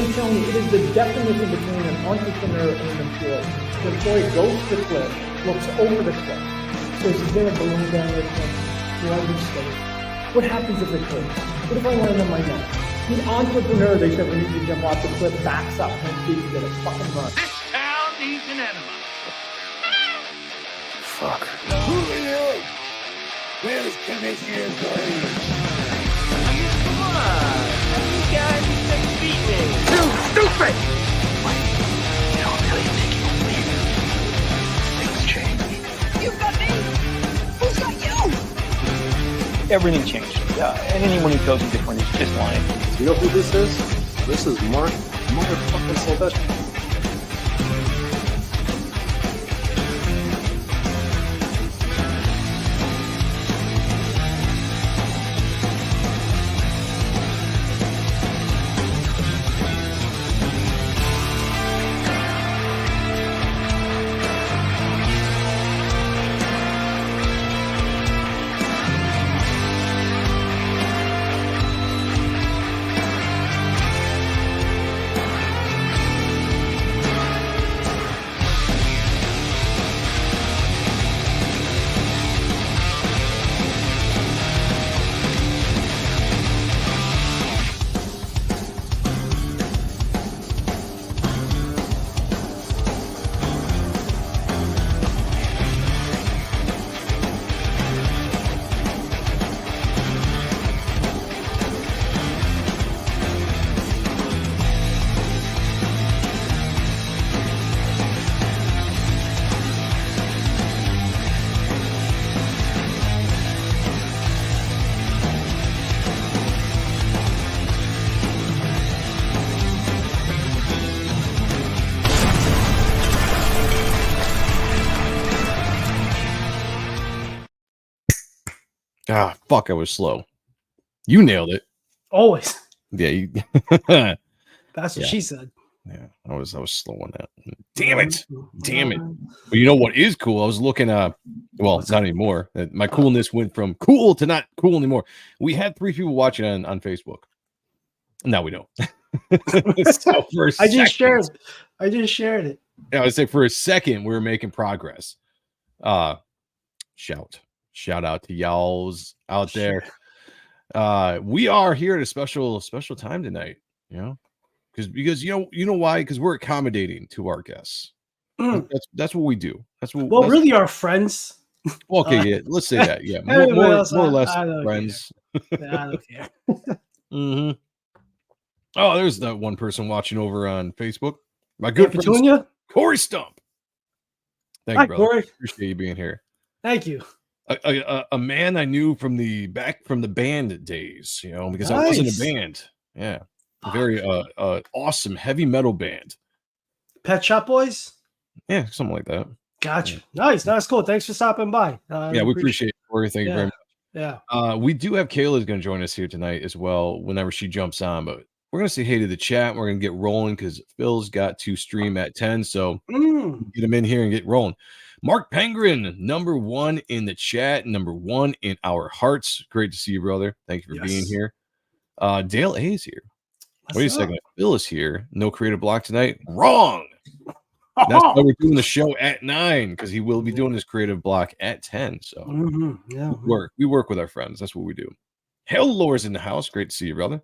am telling you, it is the definition between an entrepreneur and an employee. The employee goes to the cliff, looks over the cliff, says, is there a balloon down there? Do I just stay? What happens if it hurts? What if I land on my neck? The entrepreneur, they said, when you jump off the cliff, backs up 10 feet to get a fucking run. This town needs an enema. Fuck. Julio! Where's Commissioner Gordon? Come on. You guys just beat me. You stupid! You don't really think you believe things change. You've got me! Who's got you? Everything changed. And anyone who tells you different is just lying. You know who this is? This is Mark motherfucking Sylvester. Ah, fuck, I was slow. You nailed it. Always. Yeah. That's what she said. Yeah, I was slow on that. Damn it. But you know what is cool? I was looking well, not anymore. My coolness went from cool to not cool anymore. We had 3 people watching on Facebook. Now we don't. So I just shared it. Yeah, I would say for a second we were making progress. Shout out to y'all's out there. We are here at a special time tonight, you know, because you know why? Because we're accommodating to our guests. That's what we do. That's really our friends. Okay, yeah, let's say that. Yeah, more or less friends. I don't care. Mm-hmm. Oh, there's that one person watching over on Facebook. My good friend Petunia? Corey Stump. Thank Hi, you, brother. Corey. Appreciate you being here. Thank you. A man I knew from the band days, you know, because I was in a band. Yeah. A very awesome heavy metal band. Pet Shop Boys? Yeah, something like that. Gotcha. Yeah. Nice. That's cool. Thanks for stopping by. Yeah, we appreciate it, Corey. Thank you very much. Yeah. We do have Kayla's going to join us here tonight as well whenever she jumps on, but we're going to say hey to the chat. We're going to get rolling because Phil's got to stream at 10, so get him in here and get rolling. Mark Pengrin, number 1 in the chat, number 1 in our hearts. Great to see you, brother. Thank you for being here. Dale A is here. Wait a second. Phil is here. No creative block tonight. Wrong. That's why we're doing the show at 9, because he will be doing his creative block at 10. So we work with our friends. That's what we do. Hell Lore's in the house. Great to see you, brother.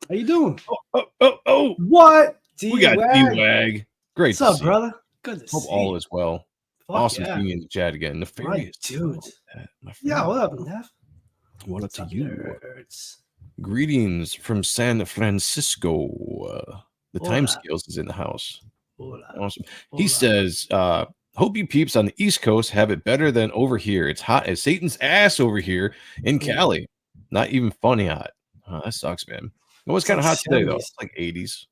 How you doing? Oh. What? We got D-Wag. Great. What's up, brother? Good to Hope see all you. is well. Fuck Awesome yeah. seeing you in the chat again. Nefarious. Dude. Yeah, what up, Neff? What up to you? Nerds? Greetings from San Francisco. The time scales is in the house. Awesome. He says, hope you peeps on the East Coast have it better than over here. It's hot as Satan's ass over here in Cali. Not even hot. Oh, that sucks, man. It was kind of hot today, though. It's like 80s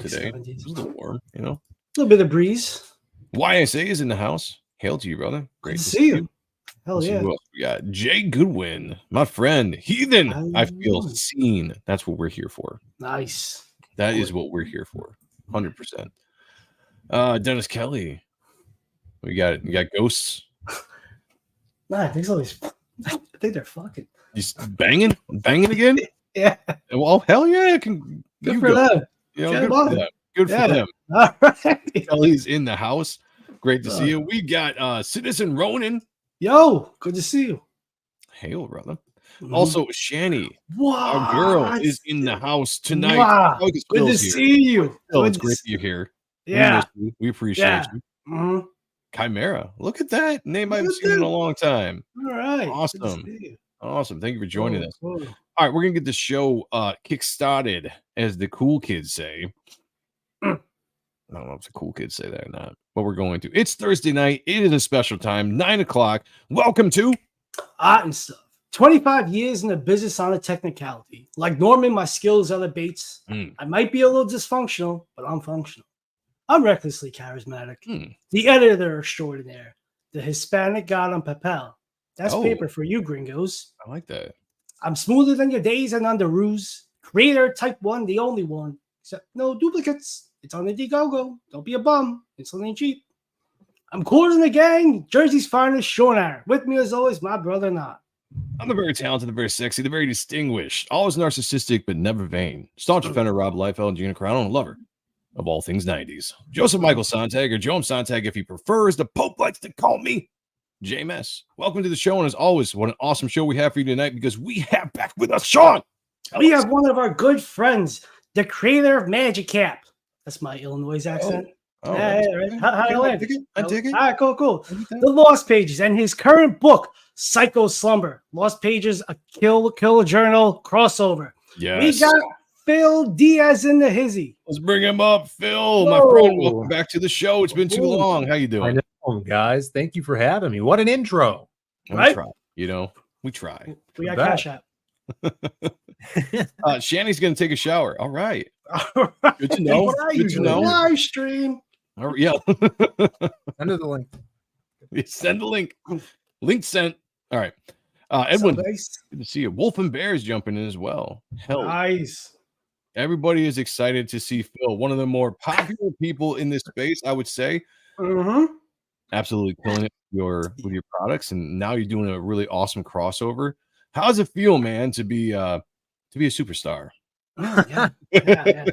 today. 70s. It's a little warm, you know. A little bit of breeze. YSA is in the house. Hail to you, brother. Great to see you. Hell Let's see yeah. who else we got Jay Goodwin, my friend. Heathen. I feel seen. That's what we're here for. Nice. That is what we're here for. 100%. Dennis Kelly. You got ghosts. Nah, I think they're fucking. You banging again? Yeah. Well, hell yeah. Good for them. You know, Forget good about for it. them. Good for Yeah. them. All right. Kelly's in the house. Great to see you. We got Citizen Ronan. Yo, good to see you. Hail, brother. Mhm. Also, Shani, our girl, is in the house tonight. Wow. Oh, because Good to Phil's here. see you. Phil, Good it's to great see- that you're here. We Yeah. miss you. We appreciate Yeah. you. Mhm. Chimera. Look at that name I haven't Look at seen in that. a long time. All right. Good to Awesome. see you. Awesome. Thank you for joining Cool, us. cool. All right, we're gonna get the show kick-started, as the cool kids say. I don't know if the cool kids say that or not, but we're going to. It's Thursday night. It is a special time, 9 o'clock. Welcome to Art and stuff. 25 years in the business on a technicality. Like Norman, my skills elevates. I might be a little dysfunctional, but I'm functional. I'm recklessly charismatic. The editor extraordinaire. The Hispanic god on papel. That's Oh. paper for you gringos. I like that. I'm smoother than your days and underoos. Creator type 1, the only one. Except no duplicates. It's on the Indiegogo. Don't be a bum. It's only cheap. I'm cooler than the gang. Jersey's finest, Sean Aaron. With me as always, my brother Not. I'm the very talented, the very sexy, the very distinguished, always narcissistic, but never vain. Staunch offender Rob Liefeld, Gina Carano, and lover of all things 90s. Joseph Michael Sonntag, or Joe Sonntag if he prefers. The Pope likes to call me JMS. Welcome to the show, and as always, what an awesome show we have for you tonight, because we have back with us Sean. We have one of our good friends, the creator of Magic Cap. That's my Illinois accent. Oh, Yeah, right. How do I land? I dig it. All right, cool. The Lost Pages and his current book, Psycho Slumber. Lost Pages, a kill journal crossover. Yes. We got Phill Diaz in the hizzy. Let's bring him up, Phil, my Whoa. friend. Welcome back to the show. It's been too Whoa. long. How you I doing? know, guys. Thank you for having me. What an intro. We Right? try. You know, we try. We got Bet. Cash App. Shanny's gonna take a shower. All right. All right. Good to know. What are Good you to doing? know. Live stream. All right, yeah. Under the link. Send the link. Link sent. All right. Edwin, So nice. good to see you. Wolf and Bears jumping in as well. Hell, Nice. everybody is excited to see Phil, one of the more popular people in this space, I would say. Mm-hmm. Absolutely killing it with your products, and now you're doing a really awesome crossover. How does it feel, man, to be a superstar? Yeah. Yeah,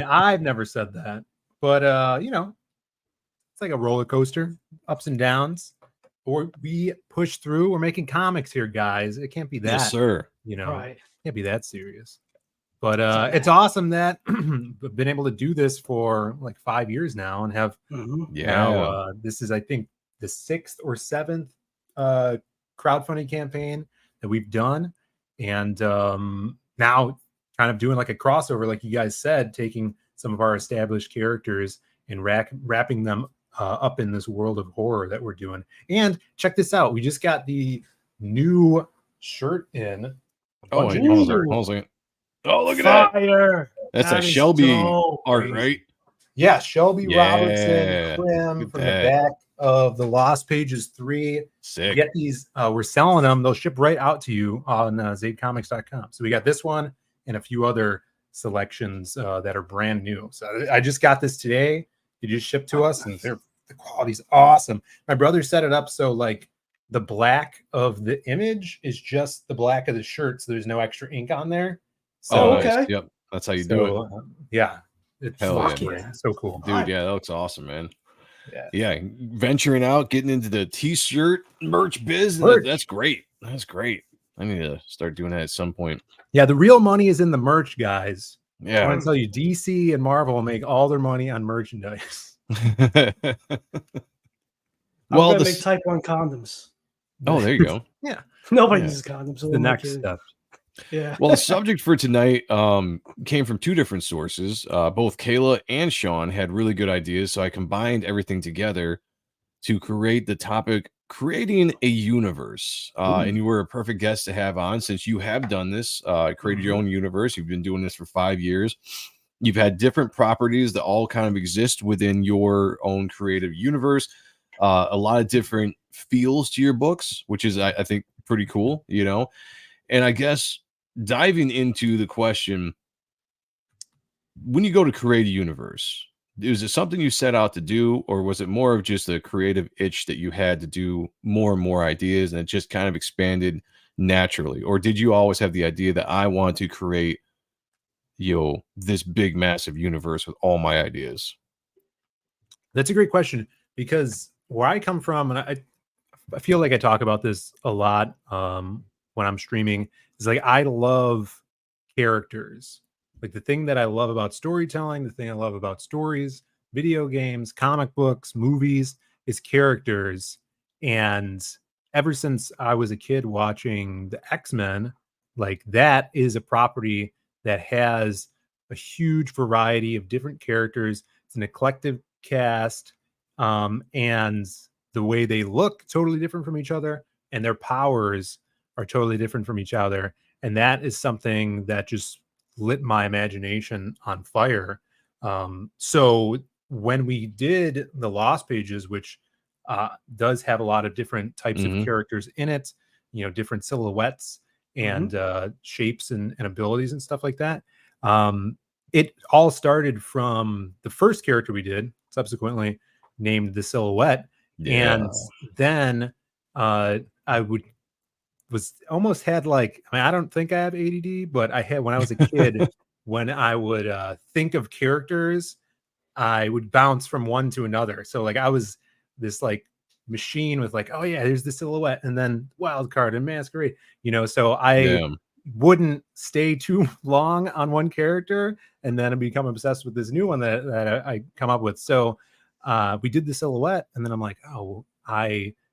I've never said that. But you know, it's like a roller coaster, ups and downs. Or we push through. We're making comics here, guys. It can't be that. Yes, sir. You know, Right. can't be that serious. But it's awesome that I've been able to do this for like 5 years now and have Mhm. Yeah. now this is, I think, the 6th or 7th crowdfunding campaign that we've done. And now kind of doing like a crossover, like you guys said, taking some of our established characters and wrapping them up in this world of horror that we're doing. And check this out. We just got the new shirt in. Oh, bunch of hold on a new second, hold on a second. Oh, look at that. Fire. That's That a is Shelby so art, crazy. right? Yeah, Shelby Yeah, Robertson Krim look from at the that. back of the Lost Pages 3. Sick. Get these. We're selling them. They'll ship right out to you on zadecomics.com. So we got this one and a few other selections that are brand new. So I just got this today. It just shipped to us, and the quality's awesome. My brother set it up so like the black of the image is just the black of the shirt, so there's no extra ink on there. So Oh, okay. nice. Yep. That's how you do it. Yeah, it's Hell yeah. yeah. so cool. Dude, yeah, that looks awesome, man. Yeah. Yeah, venturing out, getting into the t-shirt merch biz. Merch. That's great. That's great. I need to start doing that at some point. Yeah, the real money is in the merch, guys. I Yeah. want to tell you, DC and Marvel make all their money on merchandise. I'm Well, gonna make type 1 condoms. oh, there you go. Nobody Yeah. uses condoms. So The what am I next kidding? step. Yeah. Well, the subject for tonight came from two different sources. Both Kayla and Sean had really good ideas, so I combined everything together to create the topic, creating a universe. And you were a perfect guest to have on, since you have done this, created your own universe. You've been doing this for 5 years. You've had different properties that all kind of exist within your own creative universe. A lot of different feels to your books, which is, I think, pretty cool, you know. And I guess diving into the question, when you go to create a universe, is it something you set out to do, or was it more of just a creative itch that you had to do more and more ideas, and it just kind of expanded naturally? Or did you always have the idea that I want to create this big massive universe with all my ideas? That's a great question, because where I come from, and I feel like I talk about this a lot when I'm streaming, is like I love characters. Like the thing that I love about storytelling, the thing I love about stories, video games, comic books, movies, is characters. And ever since I was a kid watching the X-Men, like that is a property that has a huge variety of different characters. It's an eclectic cast, and the way they look totally different from each other, and their powers are totally different from each other. And that is something that just lit my imagination on fire. So when we did the Lost Pages, which does have a lot of different types of characters in it, different silhouettes and shapes and abilities and stuff like that. It all started from the first character we did, subsequently named the Silhouette. Yeah. And then I was almost had like, I mean, I don't think I have ADD, but I had when I was a kid, when I would think of characters, I would bounce from one to another. So like I was this like machine with like, oh yeah, there's the Silhouette, and then Wild Card and Masquerade, so I wouldn't stay too long on one character and then I become obsessed with this new one that I come up with. So we did the Silhouette, and then I'm like, oh,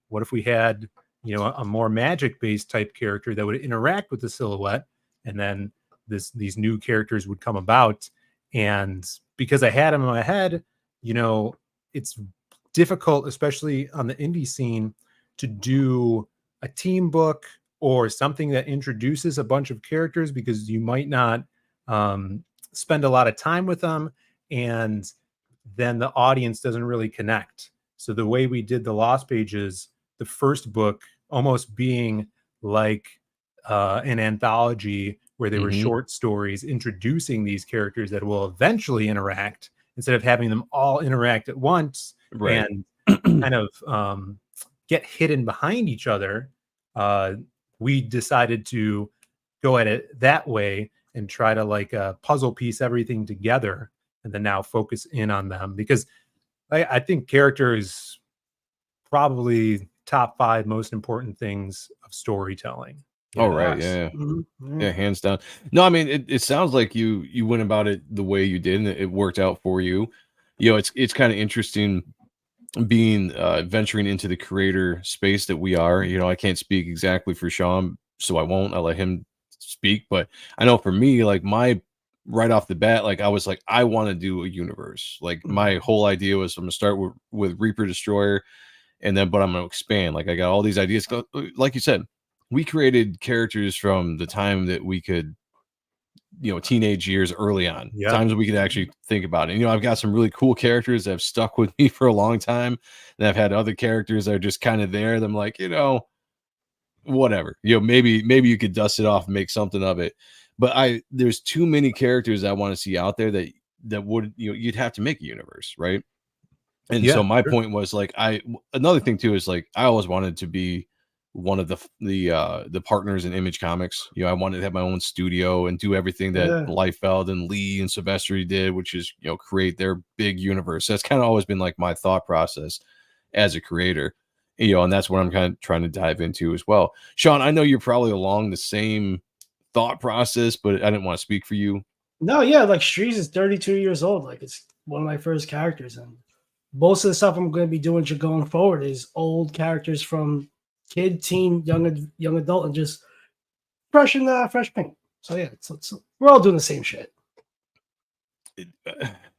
what if we had a more magic based type character that would interact with the Silhouette, and then these new characters would come about. And because I had them in my head, it's difficult, especially on the indie scene, to do a team book or something that introduces a bunch of characters, because you might not spend a lot of time with them, and then the audience doesn't really connect. So the way we did the Lost Pages, the first book almost being like an anthology where they were short stories introducing these characters that will eventually interact, instead of having them all interact at once and kind of get hidden behind each other. We decided to go at it that way and try to like puzzle piece everything together, and then now focus in on them, because I think character is probably top 5 most important things of storytelling. Oh, right. Yeah. Yeah. Hands down. No, I mean, it sounds like you went about it the way you did, and it worked out for you. It's kind of interesting being venturing into the creator space that we are. I can't speak exactly for Sean, so I'll let him speak. But I know for me, like right off the bat, like I was like, I want to do a universe. Like my whole idea was I'm gonna start with Reaper Destroyer, but I'm gonna expand. Like I got all these ideas. Like you said, we created characters from the time that we could, teenage years early on, times that we could actually think about it. I've got some really cool characters that have stuck with me for a long time, and I've had other characters that are just kind of there. I'm like, whatever, maybe you could dust it off and make something of it. But there's too many characters I want to see out there that would, you'd have to make a universe, right? And so my point was like, another thing too is like, I always wanted to be one of the partners in Image Comics. I wanted to have my own studio and do everything that Liefeld and Lee and Silvestri did, which is, create their big universe. That's kind of always been like my thought process as a creator, and that's what I'm kind of trying to dive into as well. Sean, I know you're probably along the same thought process, but I didn't want to speak for you. No, yeah, like Streets is 32 years old. Like it's one of my first characters, and most of the stuff I'm going to be doing going forward is old characters from kid, teen, young adult, and just fresh paint. So yeah, we're all doing the same shit.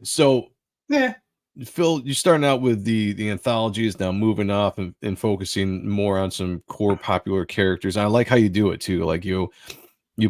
So yeah, Phill, you're starting out with the anthologies, now moving off and focusing more on some core popular characters. And I like how you do it too. Like you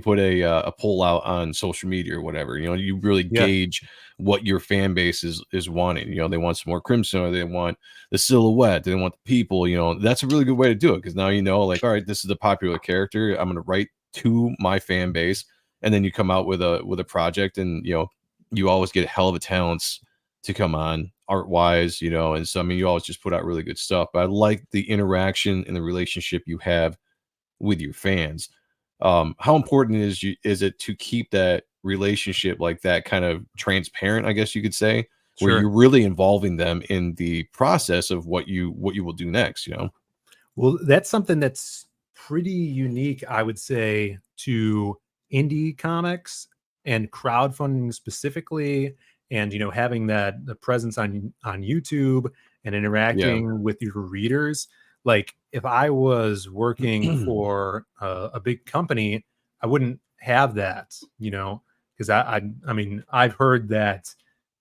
put a poll out on social media or whatever. You really gauge what your fan base is wanting. They want some more Crimson, or they want the Silhouette, they want the people. That's a really good way to do it, because now like, all right, this is a popular character, I'm going to write to my fan base, and then you come out with a project, and you always get a hell of a talents to come on art wise, and so I mean, you always just put out really good stuff. But I like the interaction and the relationship you have with your fans. How important is it to keep that relationship like that kind of transparent, I guess you could say, where Sure. you're really involving them in the process of what you will do next, you know? Well, that's something that's pretty unique, I would say, to indie comics and crowdfunding specifically, and having the presence on YouTube and interacting with your readers. Like, if I was working for a big company, I wouldn't have that, because I mean, I've heard that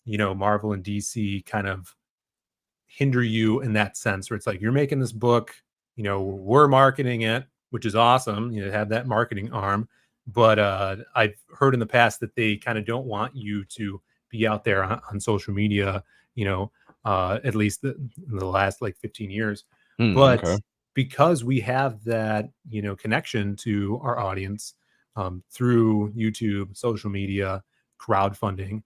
Marvel and DC kind of hinder you in that sense, where it's like, you're making this book, we're marketing it, which is awesome, have that marketing arm, but I've heard in the past that they kind of don't want you to be out there on social media, at least in the last like 15 years. But Okay. because we have that connection to our audience through YouTube, social media, crowdfunding,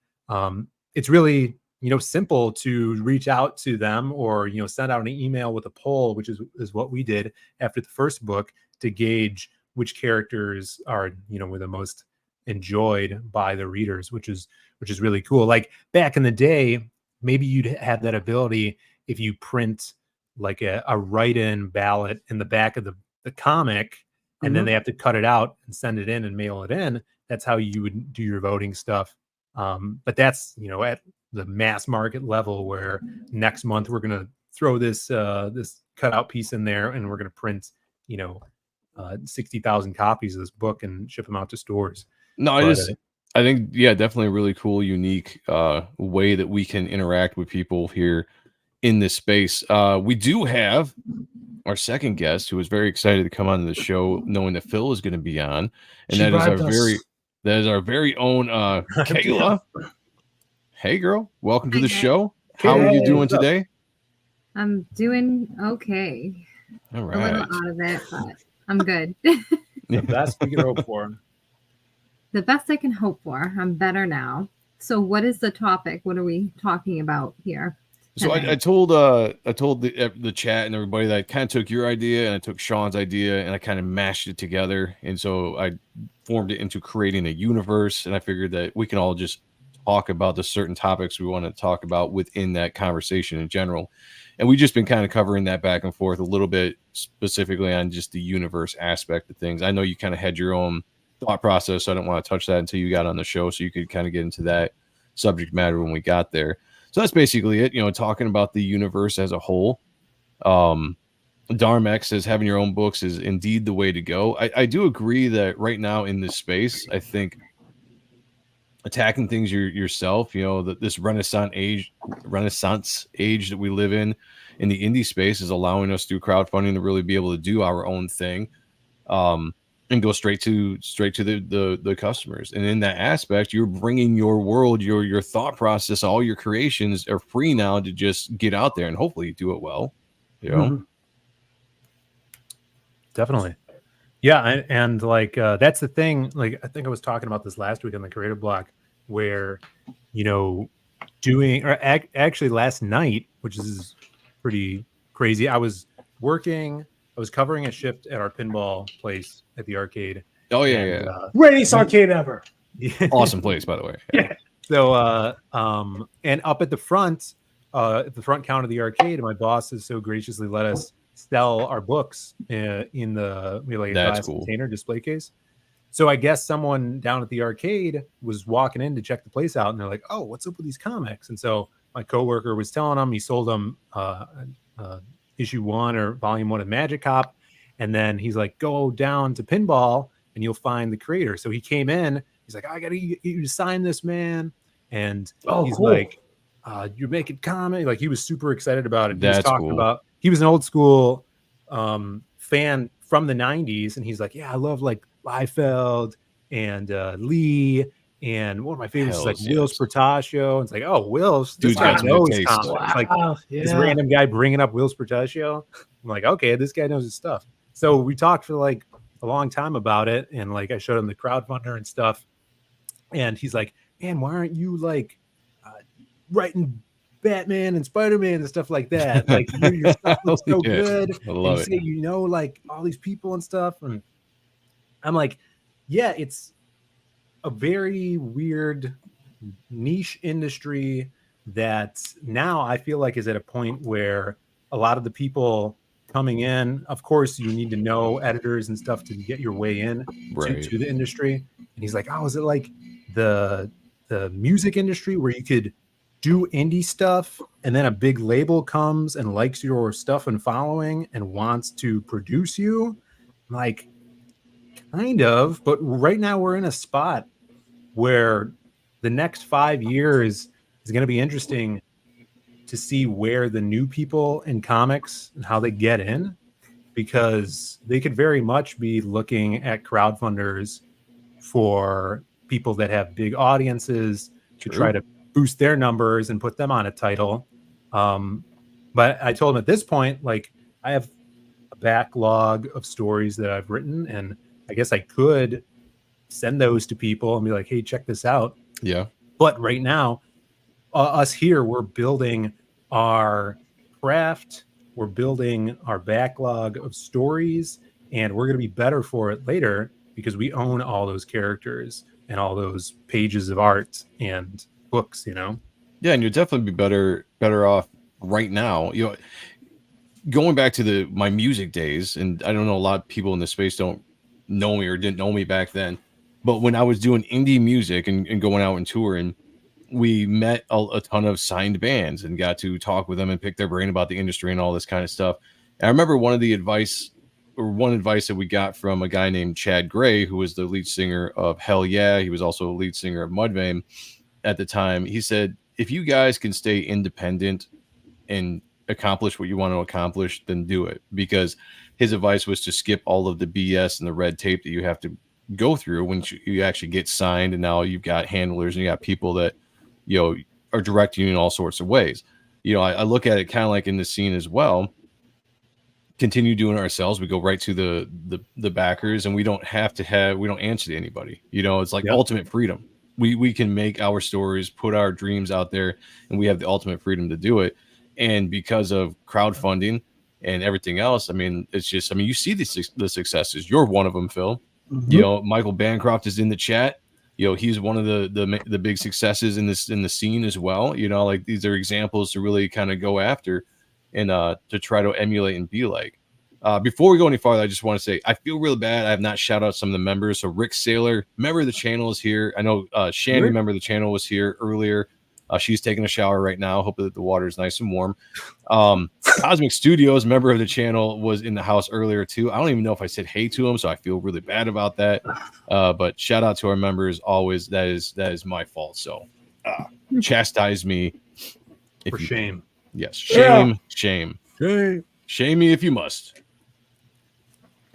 it's really simple to reach out to them, or send out an email with a poll, which is what we did after the first book, to gauge which characters are were the most enjoyed by the readers, which is really cool. Like, back in the day, maybe you'd have that ability if you print like a write-in ballot in the back of the comic, and then they have to cut it out and send it in and mail it in. That's how you would do your voting stuff. But that's at the mass market level, where next month we're going to throw this this cutout piece in there, and we're going to print 60,000 copies of this book and ship them out to stores. No, I think, yeah, definitely a really cool, unique way that we can interact with people here in this space. We do have our second guest, who was very excited to come on the show, knowing that Phill is going to be on, and that is our very own Kayla. Hey, girl, welcome to the show. How are you doing today? I'm doing okay. All A right. little out of it, but I'm good. The best we can hope for. The best I can hope for. I'm better now. So what is the topic? What are we talking about here? So I told the chat and everybody that I kind of took your idea and I took Sean's idea and I kind of mashed it together. And so I formed it into creating a universe. And I figured that we can all just talk about the certain topics we want to talk about within that conversation in general. And we've just been kind of covering that back and forth a little bit, specifically on just the universe aspect of things. I know you kind of had your own thought process, so I don't want to touch that until you got on the show, so you could kind of get into that subject matter when we got there. So that's basically it, talking about the universe as a whole. Darmex says having your own books is indeed the way to go. I do agree that right now in this space, I think attacking things yourself, that this renaissance age that we live in the indie space, is allowing us through crowdfunding to really be able to do our own thing, and go straight to the customers. And in that aspect, you're bringing your world, your thought process, all your creations are free now to just get out there and hopefully do it well. Definitely. Yeah, and like that's the thing. Like, I think I was talking about this last week on the Creative Block, where actually last night, which is pretty crazy. I was covering a shift at our pinball place at the arcade. Oh yeah, Greatest arcade ever. Awesome place, by the way. Yeah. So and up at the front counter of the arcade, my boss has so graciously let us sell our books in the glass container display case. So I guess someone down at the arcade was walking in to check the place out, and they're like, "Oh, what's up with these comics?" And so my coworker was telling them he sold them issue 1 or volume 1 of Magic Cop, and then he's like, "Go down to pinball and you'll find the creator." So he came in. He's like, "I gotta get you to sign this, man." And he's cool. Like, "You're making comic." Like, he was super excited about it. He was talking about, he was an old school fan from the 90s, and he's like, "Yeah, I love like Liefeld and Lee, and one of my favorites is like Will's Portacio." And it's like, "Oh, Will's, this guy knows comics." Wow. Like, this random guy bringing up Will's Portacio. I'm like, okay, this guy knows his stuff. So we talked for like a long time about it, and like I showed him the crowdfunder and stuff, and he's like, "Man, why aren't you like writing Batman and Spider-Man and stuff like that? Like, your stuff looks so good. I love it. Like all these people and stuff." And I'm like, yeah, it's a very weird niche industry that now I feel like is at a point where a lot of the people coming in, of course, you need to know editors and stuff to get your way in to the industry. And he's like, oh, is it like the music industry where you could do indie stuff and then a big label comes and likes your stuff and following and wants to produce you? I'm like, kind of, but right now we're in a spot where the next 5 years is going to be interesting to see where the new people in comics and how they get in, because they could very much be looking at crowdfunders for people that have big audiences to try to boost their numbers and put them on a title. But I told him at this point, like, I have a backlog of stories that I've written, and I guess I could send those to people and be like, hey, check this out. Yeah. But right now, us here, we're building our craft, we're building our backlog of stories, and we're going to be better for it later because we own all those characters and all those pages of art and books, you know? Yeah, and you'll definitely be better off right now. You know, going back to my music days, and I don't know, a lot of people in the space don't know me or didn't know me back then, but when I was doing indie music and going out and touring, we met a ton of signed bands and got to talk with them and pick their brain about the industry and all this kind of stuff. And I remember one advice that we got from a guy named Chad Gray, who was the lead singer of Hell Yeah. He was also a lead singer of Mudvayne at the time. He said, if you guys can stay independent and accomplish what you want to accomplish, then do it. Because his advice was to skip all of the BS and the red tape that you have to go through when you actually get signed. And now you've got handlers and you got people that, you know, are directing you in all sorts of ways. You know, I look at it kind of like in the scene as well. Continue doing it ourselves. We go right to the backers, and we don't answer to anybody. You know, it's like ultimate freedom. We can make our stories, put our dreams out there, and we have the ultimate freedom to do it. And because of crowdfunding and everything else, I mean, it's just, I mean, you see the successes. You're one of them, Phil. Mm-hmm. You know, Michael Bancroft is in the chat. You know, he's one of the big successes in the scene as well. You know, like, these are examples to really kind of go after and to try to emulate and be like. Before we go any farther, I just want to say I feel real bad I have not shout out some of the members. So Rick Saylor, member of the channel, is here. I know Shandy, member of the channel, was here earlier. She's taking a shower right now. Hope that the water is nice and warm. Cosmic Studios, member of the channel, was in the house earlier too. I don't even know if I said hey to him, so I feel really bad about that. But shout out to our members always. That is my fault. So chastise me for shame. Yes, shame. Shame me if you must.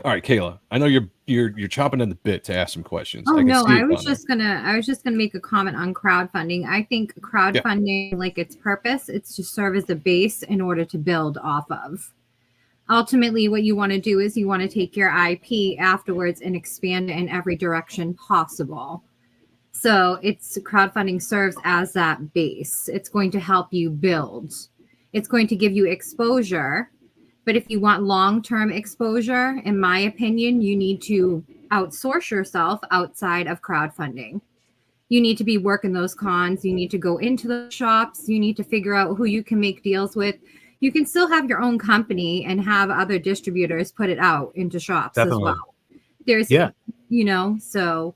All right, Kayla, I know you're chomping at the bit to ask some questions. Oh no, I was just gonna make a comment on crowdfunding. I think crowdfunding, like its purpose, it's to serve as a base in order to build off of. Ultimately, what you want to do is you want to take your IP afterwards and expand it in every direction possible. So crowdfunding serves as that base. It's going to help you build. It's going to give you exposure. But if you want long-term exposure, in my opinion, you need to outsource yourself outside of crowdfunding. You need to be working those cons. You need to go into the shops. You need to figure out who you can make deals with. You can still have your own company and have other distributors put it out into shops as well. There's, you know, so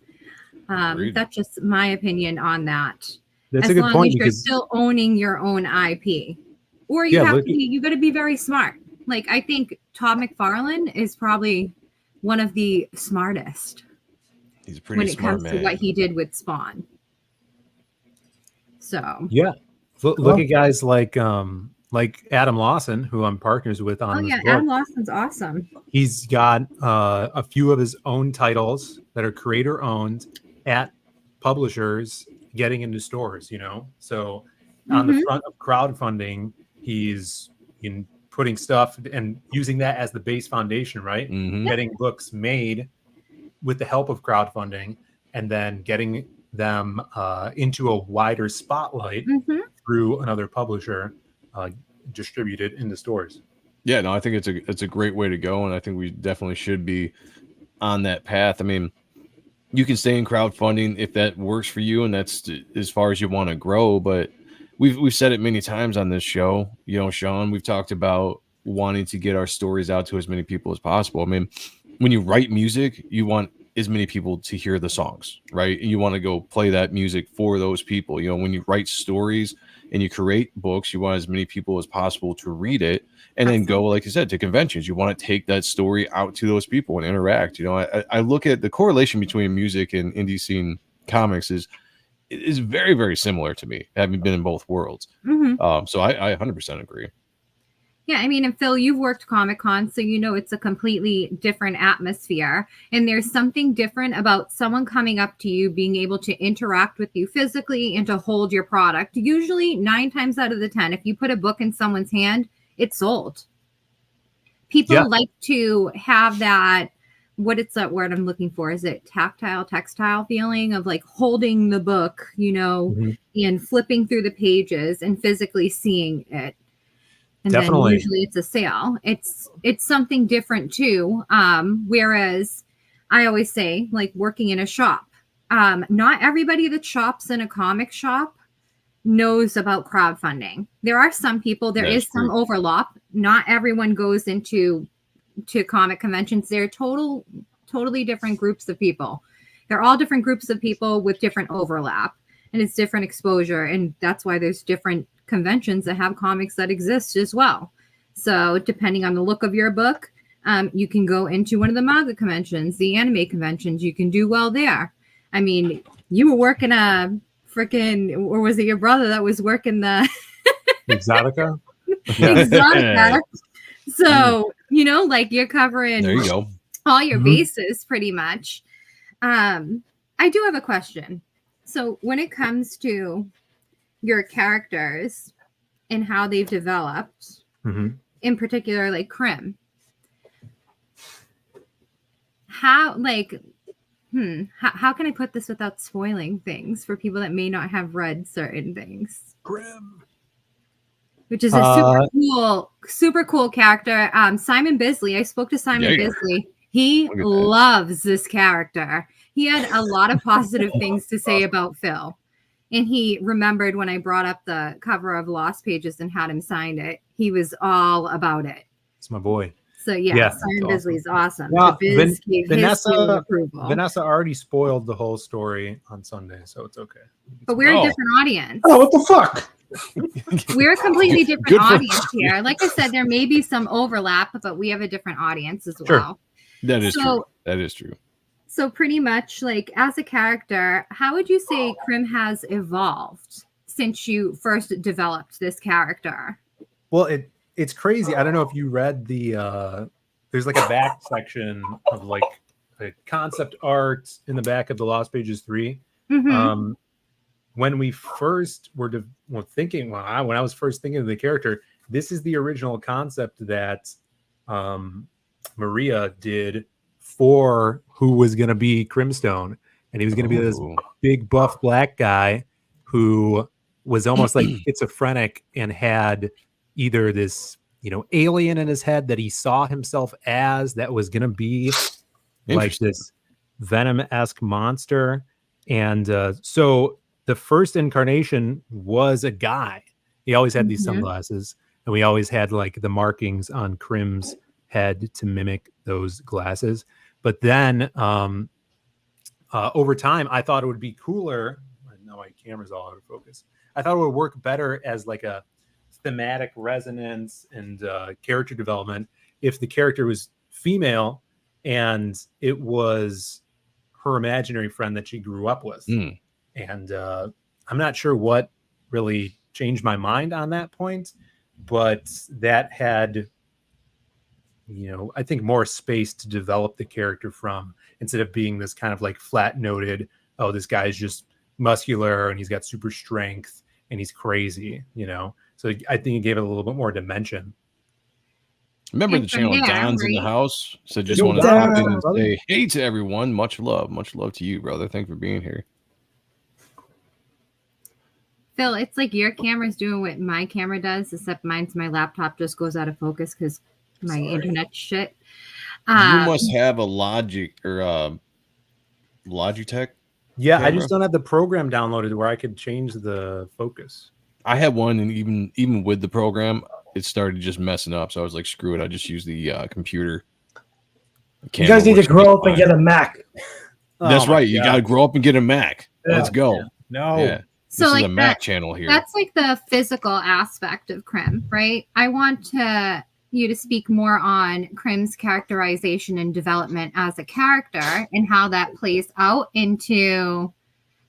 that's just my opinion on that. That's a good point. As long as you're still owning your own IP. Or you got to be very smart. Like, I think Todd McFarlane is probably one of the smartest. He's pretty smart, when it comes to what he did with Spawn. So look at guys like Adam Lawson, who I'm partners with on this book. Adam Lawson's awesome. He's got a few of his own titles that are creator owned at publishers getting into stores, you know. So on the front of crowdfunding, he's putting stuff and using that as the base foundation, right? Getting books made with the help of crowdfunding, and then getting them into a wider spotlight through another publisher, distributed in the stores. Yeah, no, I think it's a great way to go, and I think we definitely should be on that path. I mean, you can stay in crowdfunding if that works for you, and that's as far as you want to grow. But we've said it many times on this show, you know, Sean, we've talked about wanting to get our stories out to as many people as possible. I mean, when you write music, you want as many people to hear the songs, right? And you want to go play that music for those people. You know, when you write stories and you create books, you want as many people as possible to read it, and then go, like you said, to conventions. You want to take that story out to those people and interact. You know, I look at the correlation between music and indie scene comics is very, very similar to me, having been in both worlds. So I 100% agree. Yeah, I mean, and Phil, you've worked Comic-Con, so you know it's a completely different atmosphere. And there's something different about someone coming up to you, being able to interact with you physically and to hold your product. Usually 9 times out of the 10, if you put a book in someone's hand, it's sold. People like to have that, what it's that word I'm looking for? Is it textile feeling of like holding the book, you know, and flipping through the pages and physically seeing it. And Definitely. then usually it's a sale. It's something different too. Whereas I always say, like working in a shop, not everybody that shops in a comic shop knows about crowdfunding. There are some people, there is some overlap. Not everyone goes to comic conventions. They're totally different groups of people. They're all different groups of people with different overlap, and it's different exposure. And that's why there's different conventions that have comics that exist as well. So depending on the look of your book, you can go into one of the manga conventions, the anime conventions. You can do well there. I mean, you were working a freaking, or was it your brother that was working the Exotica? Exotica. So, you know, like you're covering There you go. all your bases pretty much. I do have a question. So when it comes to your characters and how they've developed, in particular, like Krim, how can I put this without spoiling things for people that may not have read certain things? Krim, which is a super cool character. Simon Bisley. I spoke to Simon Bisley. He loves this character. He had a lot of positive things to say about Phill. And he remembered when I brought up the cover of Lost Pages and had him sign it. He was all about it. It's my boy. So Simon Bisley's awesome. Well, Biz gave his seal of approval. Vanessa already spoiled the whole story on Sunday, so it's okay. But we're a different audience. Oh, what the fuck? We're a completely different audience here. Like I said, there may be some overlap, but we have a different audience as well. That is true. That is true. So pretty much, like, as a character, how would you say Krim has evolved since you first developed this character? Well, it's crazy. I don't know if you read the there's like a back section of like a concept art in the back of the Lost Pages 3. When we first were thinking, when I was first thinking of the character, this is the original concept that Maria did for who was going to be Crimstone. And he was going to be this big buff black guy who was almost like schizophrenic and had either this, you know, alien in his head that he saw himself as that was going to be like this Venom-esque monster. And so the first incarnation was a guy. He always had these sunglasses, and we always had like the markings on Krim's head to mimic those glasses. But then over time, I thought it would be cooler. Now my camera's all out of focus. I thought it would work better as like a thematic resonance and character development if the character was female and it was her imaginary friend that she grew up with. And I'm not sure what really changed my mind on that point, but that had, you know, I think more space to develop the character from, instead of being this kind of like flat noted, oh, this guy's just muscular and he's got super strength and he's crazy, you know? So I think it gave it a little bit more dimension. Remember the channel Don's in the house. So just want to pop in and say hey to everyone. Much love to you, brother. Thanks for being here. Phil, it's like your camera's doing what my camera does, except my laptop just goes out of focus because my internet shit. You must have a Logic or Logitech. Yeah, I camera. just don't have the program downloaded where I could change the focus. I had one, and even with the program, it started just messing up. So I was like, screw it. I just use the computer. You guys need to grow up and get a Mac. That's right. You got to grow up and get a Mac. Yeah. Let's go. Yeah. No. Yeah. So this like is a Mac channel here. That's like the physical aspect of Krim, right? I want you to speak more on Krim's characterization and development as a character and how that plays out into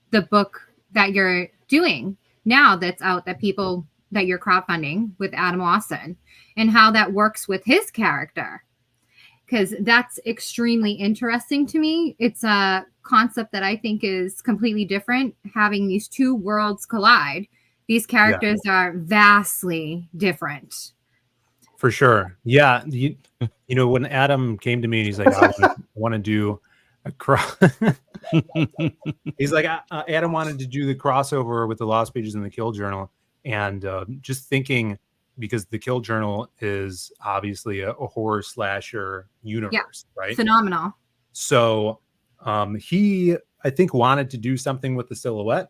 the book that you're doing now that's out that you're crowdfunding with Adam Wasson, and how that works with his character. Because that's extremely interesting to me. It's a concept that I think is completely different. Having these two worlds collide, these characters are vastly different. For sure. Yeah. You know, when Adam came to me and he's like, I want to do a cross. He's like, Adam wanted to do the crossover with the Lost Pages and the Kill Journal. And just thinking, because the Kill Journal is obviously a horror slasher universe, right? Phenomenal. So he, I think, wanted to do something with the silhouette.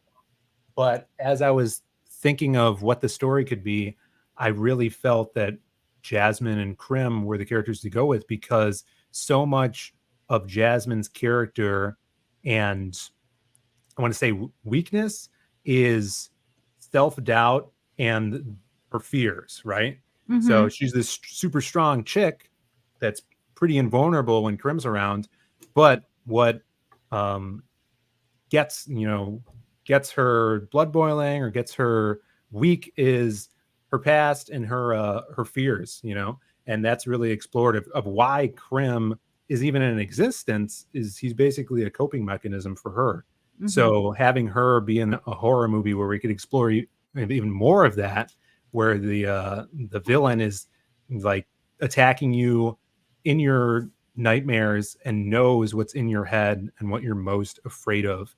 But as I was thinking of what the story could be, I really felt that Jasmine and Krim were the characters to go with, because so much of Jasmine's character and I want to say weakness is self-doubt and her fears, right? Mm-hmm. So she's this super strong chick that's pretty invulnerable when Krim's around, but what gets her blood boiling or gets her weak is her past and her fears, and that's really explored of why Krim is even in existence. Is he's basically a coping mechanism for her. Mm-hmm. So having her be in a horror movie where we could explore even more of that, where the villain is like attacking you in your nightmares and knows what's in your head and what you're most afraid of,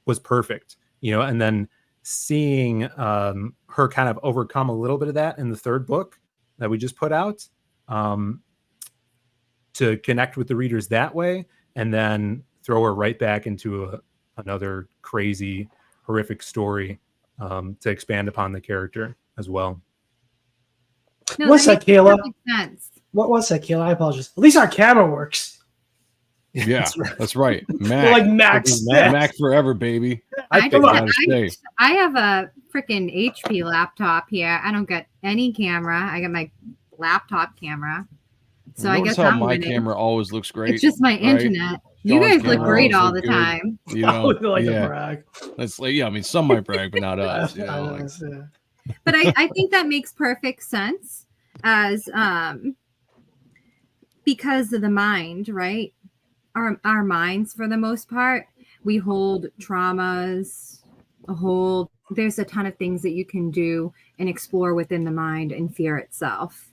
was perfect, and then seeing her kind of overcome a little bit of that in the third book that we just put out, to connect with the readers that way, and then throw her right back into another crazy, horrific story, to expand upon the character as well. No, What's that, Kayla? Sense. What's that, Kayla? I apologize. At least our camera works. Yeah, that's right. Mac, like Mac forever, baby. I have a freaking HP laptop here. I don't get any camera. I got my laptop camera. So I guess how my camera always looks great. It's just my internet. You guys look great all the time. Brag. That's like, I mean, some might brag, but not us. But I think that makes perfect sense as because of the mind, right? Our minds, for the most part, we hold traumas, there's a ton of things that you can do and explore within the mind and fear itself.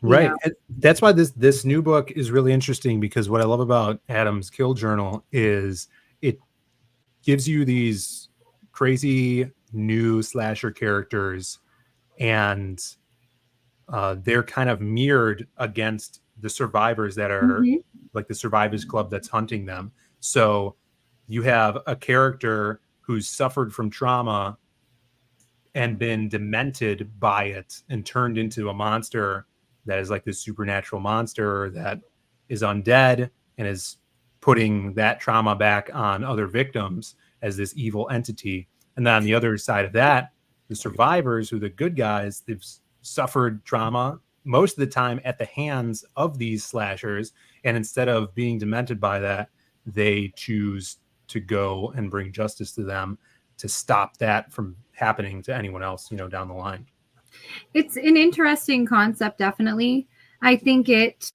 Right. And that's why this new book is really interesting, because what I love about Adam's Kill Journal is it gives you these crazy new slasher characters, and they're kind of mirrored against the survivors that are like the Survivors Club that's hunting them. So you have a character who's suffered from trauma and been demented by it and turned into a monster that is like this supernatural monster that is undead and is putting that trauma back on other victims as this evil entity. And then on the other side of that, the survivors, who are the good guys, they've suffered trauma most of the time at the hands of these slashers. And instead of being demented by that, they choose to go and bring justice to them to stop that from happening to anyone else, down the line. It's an interesting concept, definitely. I think it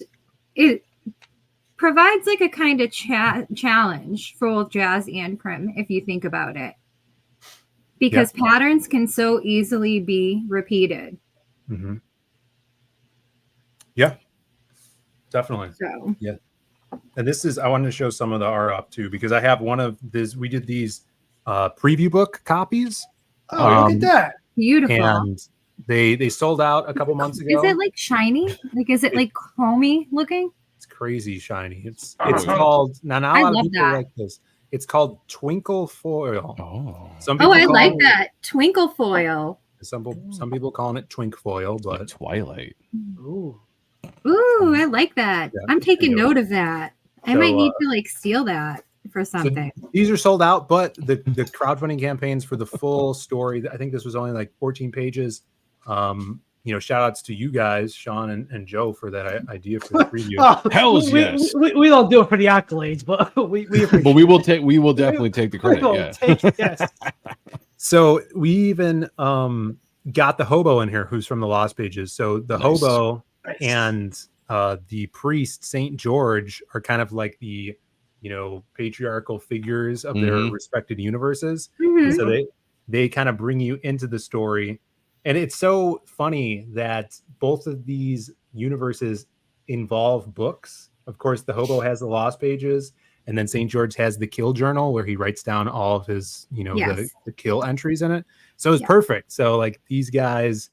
provides like a kind of challenge for both Jazz and Krim, if you think about it, because patterns can so easily be repeated. Mm-hmm. Yeah, definitely. So yeah, and I wanted to show some of the art up too, because I have one of this. We did these preview book copies. Oh, look at that! Beautiful. And they sold out a couple months ago. Is it like shiny? Like, is it like chromey looking? It's crazy shiny. It's Oh, yeah. called now. Not I a lot of love people that. like this. It's called twinkle foil. Oh, Some people I call like it, that twinkle foil. Some people calling it twink foil, like but Twilight. Ooh. Ooh, I like that. Yeah, I'm taking pretty note of that. I So, might need to like steal that for so something. these are sold out, but the crowdfunding campaigns for the full story, I think this was only like 14 pages. Shout outs to you guys, Sean and Joe, for that idea for the preview. Hells yes. We don't do it for the accolades, but we appreciate But we will definitely take the credit. will Yeah. take it, yes. So we even got the hobo in here, who's from the Lost Pages. So the Nice. hobo and the priest Saint George are kind of like the patriarchal figures of their respected universes. Mhm. And so they kind of bring you into the story, and it's so funny that both of these universes involve books. Of course, the hobo has the Lost Pages, and then St. George has the kill journal where he writes down all of his, Yes. the kill entries in it. So it's Yeah. perfect. So like these guys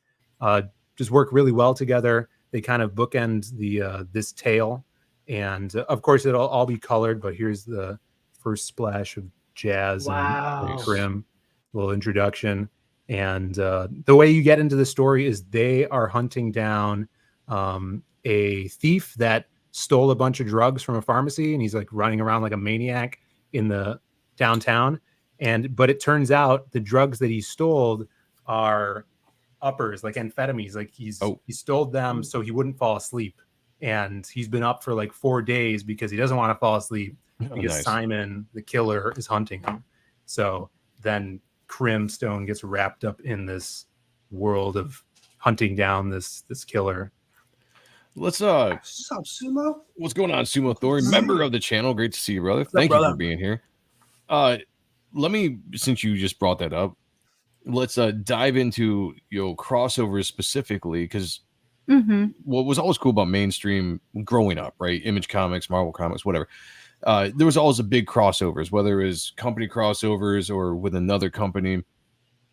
just work really well together. They kind of bookend the this tale, and of course it'll all be colored. But here's the first splash of jazz Wow. and Krim, little introduction. And the way you get into the story is they are hunting down a thief that stole a bunch of drugs from a pharmacy, and he's like running around like a maniac in the downtown. But it turns out the drugs that he stole are uppers, like amphetamines. Like he stole them so he wouldn't fall asleep, and he's been up for like 4 days because he doesn't want to fall asleep because nice. Simon the killer is hunting him. So then Crimstone gets wrapped up in this world of hunting down this killer. Let's What's up, Sumo? what's going on, Sumo Thor, member of the channel? Great to see you, brother. up, Thank you brother? for being here. Let me, since you just brought that up, let's dive into crossovers specifically, because what was always cool about mainstream growing up, right? Image Comics, Marvel Comics, whatever. There was always a big crossovers, whether it was company crossovers or with another company.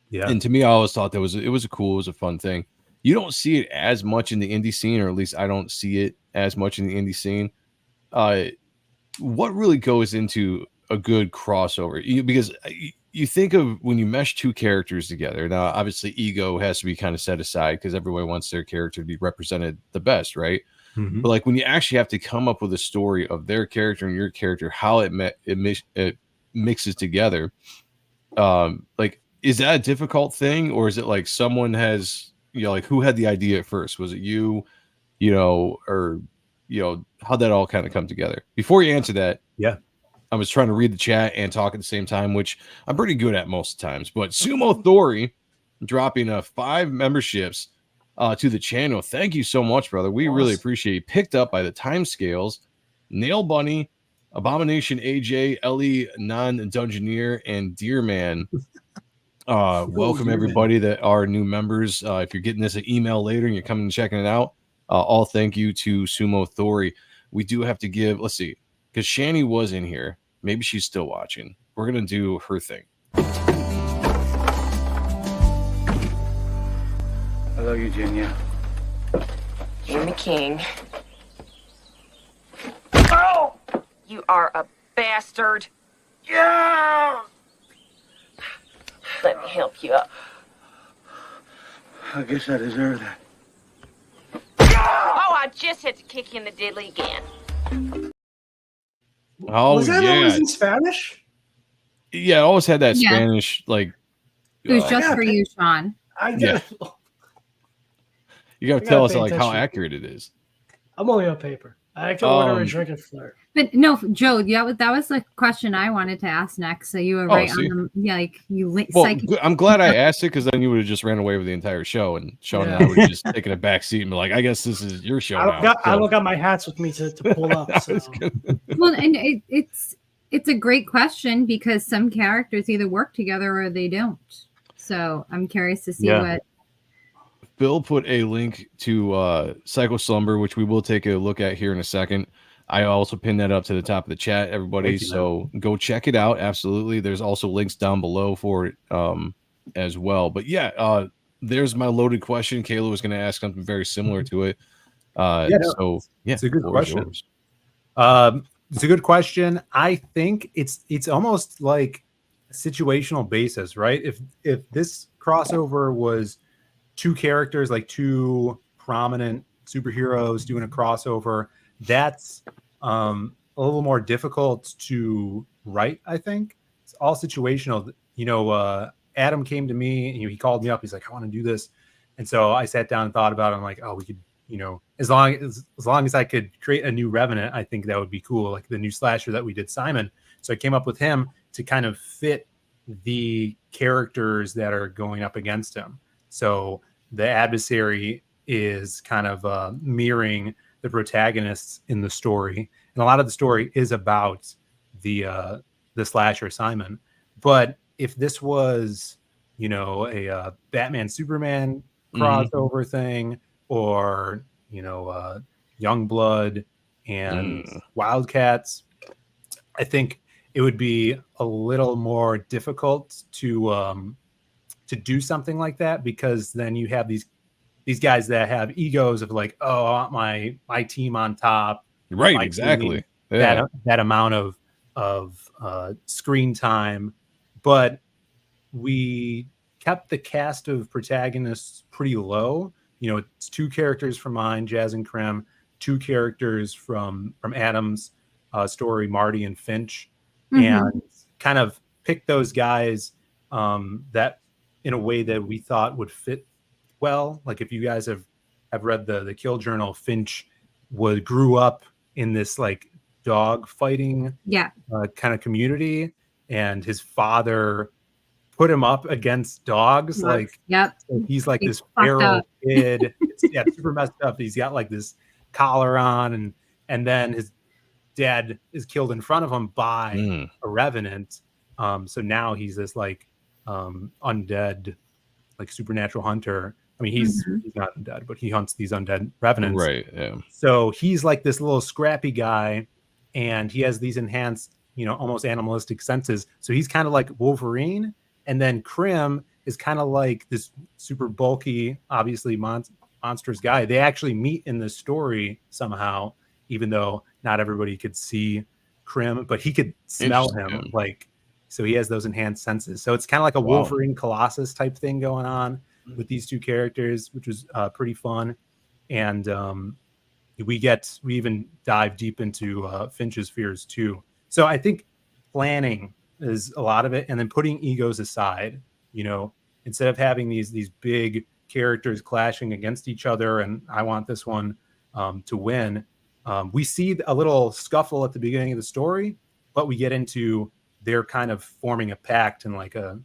Yeah. And to me, I always thought it was a fun thing. You don't see it as much in the indie scene, or at least I don't see it as much in the indie scene. What really goes into a good crossover? Because you think of when you mesh two characters together. Now, obviously, ego has to be kind of set aside because everyone wants their character to be represented the best, right? Mhm. But like when you actually have to come up with a story of their character and your character, how it mixes together, like, is that a difficult thing, or is it like someone has, like, who had the idea at first? Was it you, or how'd that all kind of come together? Before you answer that, Yeah. I was trying to read the chat and talk at the same time, which I'm pretty good at most of the times. But Sumo Thori dropping 5 memberships to the channel. Thank you so much, brother. We really appreciate you. Picked up by the time scales, Nail Bunny, Abomination AJ, Ellie Non-Dungeoneer, and Deerman. Welcome everybody that are new members. If you're getting this an email later and you're coming and checking it out, all thank you to Sumo Thori. We do have to give, let's see, because Shani was in here. Maybe she's still watching. We're gonna do her thing. Hello, Eugenia. Jimmy King. Oh! You are a bastard. Yeah! Let me help you up. I guess I deserve that. Oh, I just had to kick you in the diddly again. Oh, Was that yeah. always in Spanish? Yeah, I always had that Yeah. Spanish, like, It was just Yeah, for you, Sean. I Yeah. get you got I to gotta tell us pay like how attention. accurate it is. I'm only on paper. I can order a drink and flirt. But no, Joe, that was the question I wanted to ask next. So you were right see? on the, like you Well, psychic. I'm glad I asked it, because then you would have just ran away with the entire show, and Sean and I would have just taken a back seat and be like, I guess this is your show now. I don't got my hats with me to pull up. So. Well, and it's a great question because some characters either work together or they don't. So I'm curious to see what. Phill put a link to Psycho Slumber, which we will take a look at here in a second. I also pinned that up to the top of the chat, everybody. So go check it out. Absolutely. There's also links down below for it as well. But yeah, there's my loaded question. Kayla was going to ask something very similar to it. So yeah, it's a good question. It's a good question. I think it's almost like a situational basis, right? If this crossover was two characters, like two prominent superheroes doing a crossover, that's a little more difficult to write. I think it's all situational. Adam came to me and he called me up. He's like, I want to do this, and so I sat down and thought about it. I'm like, oh, we could. As long as I could create a new Revenant, I think that would be cool, like the new slasher that we did, Simon. So I came up with him to kind of fit the characters that are going up against him. So the adversary is kind of mirroring the protagonists in the story, and a lot of the story is about the slasher Simon. But if this was, a Batman Superman crossover thing, or Youngblood and Wildcats, I think it would be a little more difficult to do something like that, because then you have these guys that have egos of like, oh, I want my team on top, right? Exactly. Yeah. That amount of screen time, but we kept the cast of protagonists pretty low. It's two characters from mine, Jazz and Krim, two characters from Adam's story, Marty and Finch, and kind of pick those guys that in a way that we thought would fit well. Like if you guys have read the Kill Journal, Finch grew up in this like dog fighting kind of community, and his father put him up against dogs. Like, so he's like this feral kid. It's super messed up. He's got like this collar on, and then his dad is killed in front of him by a revenant. So now he's this like undead, like supernatural hunter. I mean, he's not undead, but he hunts these undead revenants. Right. Yeah. So he's like this little scrappy guy, and he has these enhanced, almost animalistic senses. So he's kind of like Wolverine. And then Krim is kind of like this super bulky, obviously monstrous guy. They actually meet in the story somehow, even though not everybody could see Krim, but he could smell him. Like, so he has those enhanced senses. So it's kind of like a Wolverine Colossus type thing going on with these two characters, which was pretty fun. And we even dive deep into Finch's fears too. So I think planning is a lot of it, and then putting egos aside. Instead of having these big characters clashing against each other, and I want this one to win. We see a little scuffle at the beginning of the story, but we get into they're kind of forming a pact and like a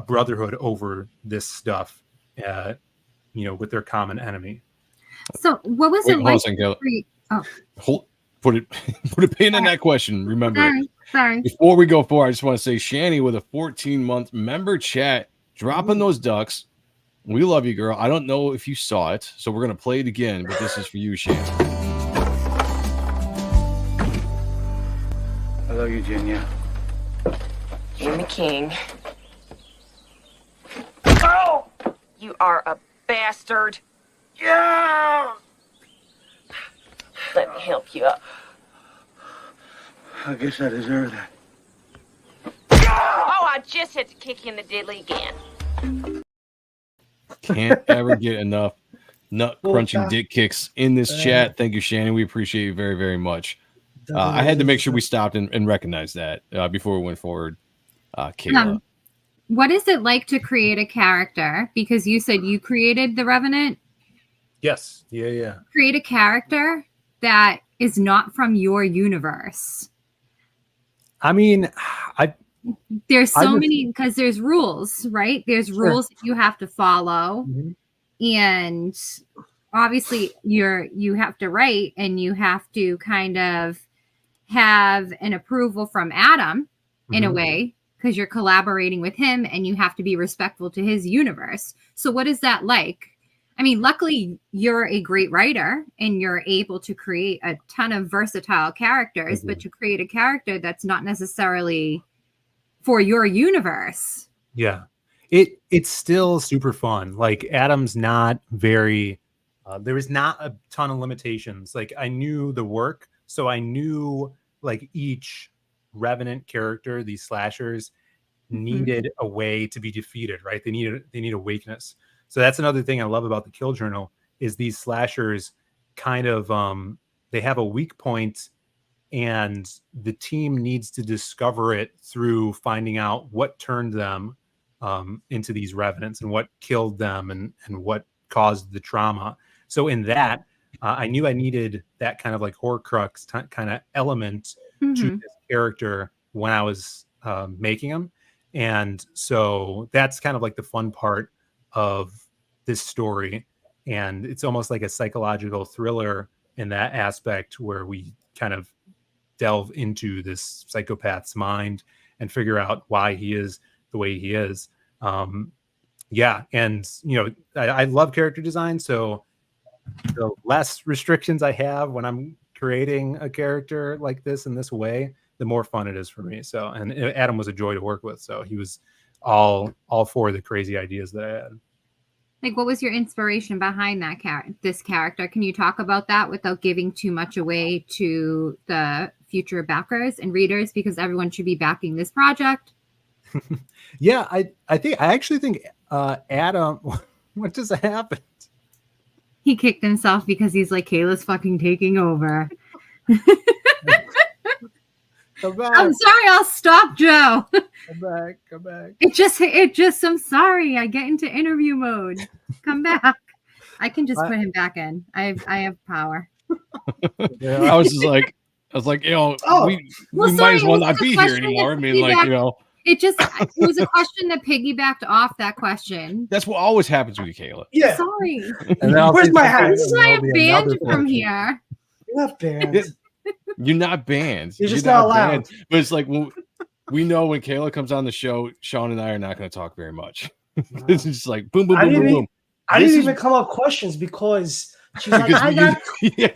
brotherhood over this stuff, with their common enemy. So what was it like? Put a pin in that question. Remember, sorry. Before we go forward, I just want to say, Shani with a 14-month member chat, dropping those ducks. We love you, girl. I don't know if you saw it, so we're gonna play it again, but this is for you, Shani. I love you, Junior. You're the king. Oh! You are a bastard. Yeah! Let me help you up. I guess I deserve that. Oh, I just had to kick you in the diddly again. Can't ever get enough nut crunching dick kicks in this chat. Thank you, Shannon. We appreciate you very, very much. I had to make sure we stopped and recognized that before we went forward. Kayla. What is it like to create a character? Because you said you created the Revenant. Yes. Yeah. Create a character that is not from your universe. I mean, there's so many, because there's rules, right? There's rules that you have to follow, and obviously you have to write, and you have to kind of have an approval from Adam in a way, because you're collaborating with him, and you have to be respectful to his universe. So what is that like? I mean, luckily you're a great writer and you're able to create a ton of versatile characters, but to create a character that's not necessarily for your universe. Yeah. It's still super fun. Like Adam's not very, there is not a ton of limitations. Like I knew the work So I knew like each Revenant character, these slashers, needed a way to be defeated, right? They need a weakness. So that's another thing I love about the Kill Journal is these slashers kind of they have a weak point, and the team needs to discover it through finding out what turned them into these revenants and what killed them and what caused the trauma. So in that, I knew I needed that kind of like Horcrux kind of element to this character when I was making them. And so that's kind of like the fun part of this story. And it's almost like a psychological thriller in that aspect where we kind of delve into this psychopath's mind and figure out why he is the way he is. Yeah. And, you know, I love character design. So the less restrictions I have when I'm creating a character like this in this way, the more fun it is for me. So, and Adam was a joy to work with. So he was all for the crazy ideas that I had. Like, what was your inspiration behind that this character? Can you talk about that without giving too much away to the future backers and readers? Because everyone should be backing this project. Yeah, I actually think Adam, what just happened? He kicked himself because he's like, Kayla's fucking taking over. Come back. I'm sorry, I'll stop, Joe. Come back. It just, I'm sorry. I get into interview mode. Come back. I can just put him back in. I have power. Yeah, I was like, you know, we might as well not be here anymore. I mean, like, you know. It was a question that piggybacked off that question. That's what always happens with you, Kayla. Yeah. Sorry. Where's my hat? This is why I'm banned from here. You're not banned. You're not banned. You're just not allowed. Banned. But it's like, we know when Kayla comes on the show, Sean and I are not going to talk very much. It's just like boom, boom, boom, boom, boom. I didn't even come up questions because she's like, I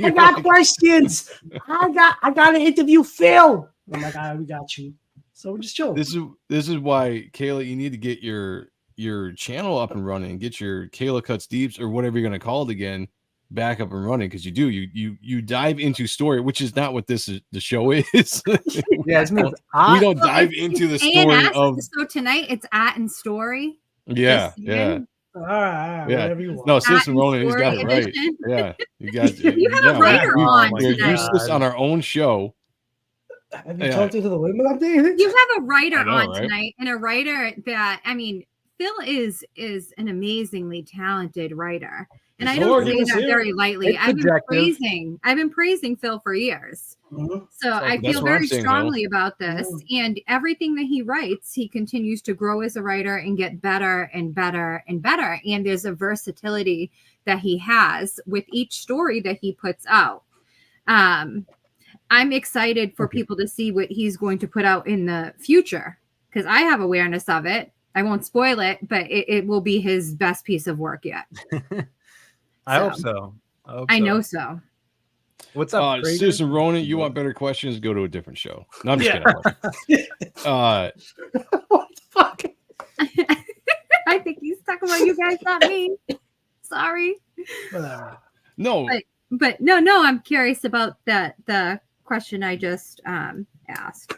got questions. I got to interview Phil. I'm like, all right, we got you. So we're just chilling. This is why, Kayla, you need to get your channel up and running, get your Kayla Cuts Deeps or whatever you're going to call it again back up and running, because you dive into story, which is not what the show is. Yeah, we don't dive into the story ANS, of. So tonight it's at and story. Yeah. All right, whatever you want. No, Citizen Ronan, he's got it right. Yeah, you guys. You have a writer on We're tonight. useless on our own show. Have you talked to the women up there? You have a writer on right? tonight, and a writer that, I mean, Phil is an amazingly talented writer, and I don't say that very lightly. I've been praising Phil for years, so I feel very strongly about this. And everything that he writes, he continues to grow as a writer and get better and better and better. And there's a versatility that he has with each story that he puts out. I'm excited for people to see what he's going to put out in the future, because I have awareness of it. I won't spoil it, but it will be his best piece of work yet. I hope so. I know so. What's up, Citizen Ronan? You want better questions? Go to a different show. No, I'm just kidding. What the fuck? I think he's talking about you guys, not me. Sorry. No. But no, I'm curious about the question I just asked.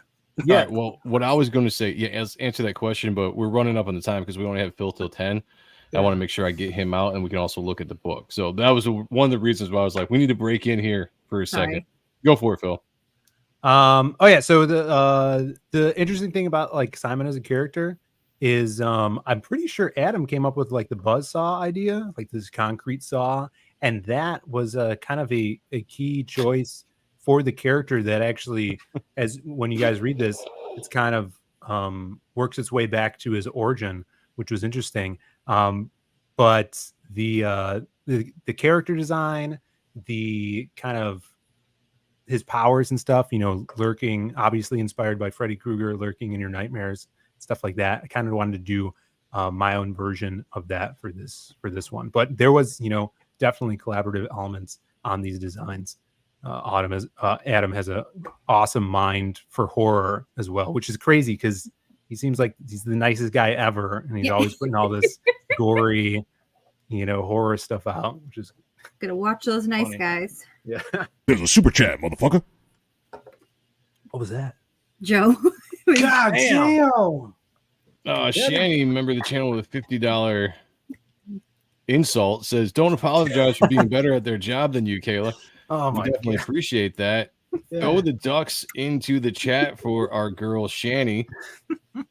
Yeah. Right, well, what I was going to say, answer that question, but we're running up on the time because we only have Phil till 10. I want to make sure I get him out, and we can also look at the book. So that was one of the reasons why I was like, we need to break in here for a second. Go for it, Phil. So the interesting thing about like Simon as a character is I'm pretty sure Adam came up with like the buzzsaw idea, like this concrete saw, and that was kind of a key choice for the character that actually, as when you guys read this, it's kind of works its way back to his origin, which was interesting. But the character design, the kind of his powers and stuff, you know, lurking, obviously inspired by Freddy Krueger, lurking in your nightmares, stuff like that. I kind of wanted to do my own version of that for this one. But there was, you know, definitely collaborative elements on these designs. Adam has an awesome mind for horror as well, which is crazy because he seems like he's the nicest guy ever, and he's always putting all this gory, you know, horror stuff out, which is gonna watch those nice guys. Yeah. There's a super chat, motherfucker. What was that? Joe. God damn. Shanny, remember the channel with a $50 insult, says, "Don't apologize for being better at their job than you, Kayla." Oh we my definitely God. appreciate that. Yeah. Throw the ducks into the chat for our girl Shanny,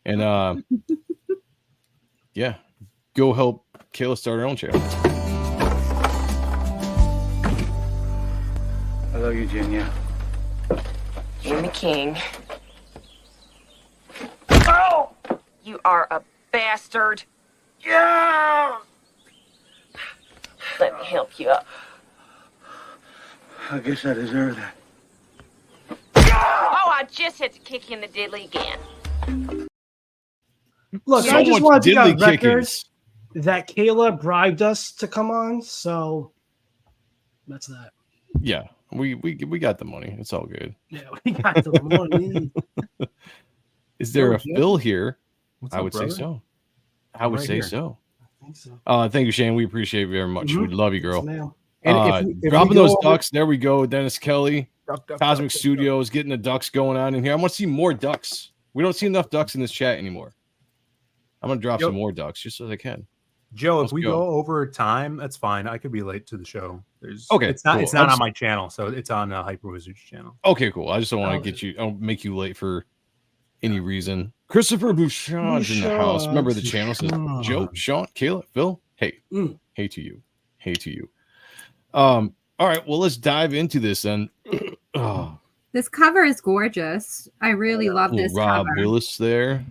and yeah, go help Kayla start her own channel. I love you, Junior. You're the king. Oh! You are a bastard. Yeah! Let me help you up. I guess I deserve that. Oh, I just had to kick you in the diddly again. Look, So I just much wanted to get on diddly record kickings. that Kayla bribed us to come on, so that's that. Yeah, we got the money. It's all good. Yeah, we got the money. Is there Yo, a Jim? Phil here? What's I up, would brother? say so. I I'm would right say here. so. I think so. Thank you, Shane. We appreciate you very much. Mhm. We love you, girl. Yes, ma'am. And if we Dropping go those over- ducks. There we go. Dennis Kelly, Duck, duck, Cosmic duck, duck, Studios, getting the ducks going on in here. I want to see more ducks. We don't see enough ducks in this chat anymore. I'm gonna drop Yo. some more ducks just so they can. Joe, Let's if we go. go over time, that's fine. I could be late to the show. Okay, it's not. cool. It's not I'll on just- my channel, so it's on Hyper Wizards channel. Okay, cool. I just don't want to Okay. get you. I don't make you late for any reason. Christopher Bouchard's in the house. Remember the channel says Joe, Sean, Kayla, Phil. Hey, hey to you, hey to you. All right. Well, let's dive into this then. Oh, This cover is gorgeous. I really love little this Rob cover. Willis there.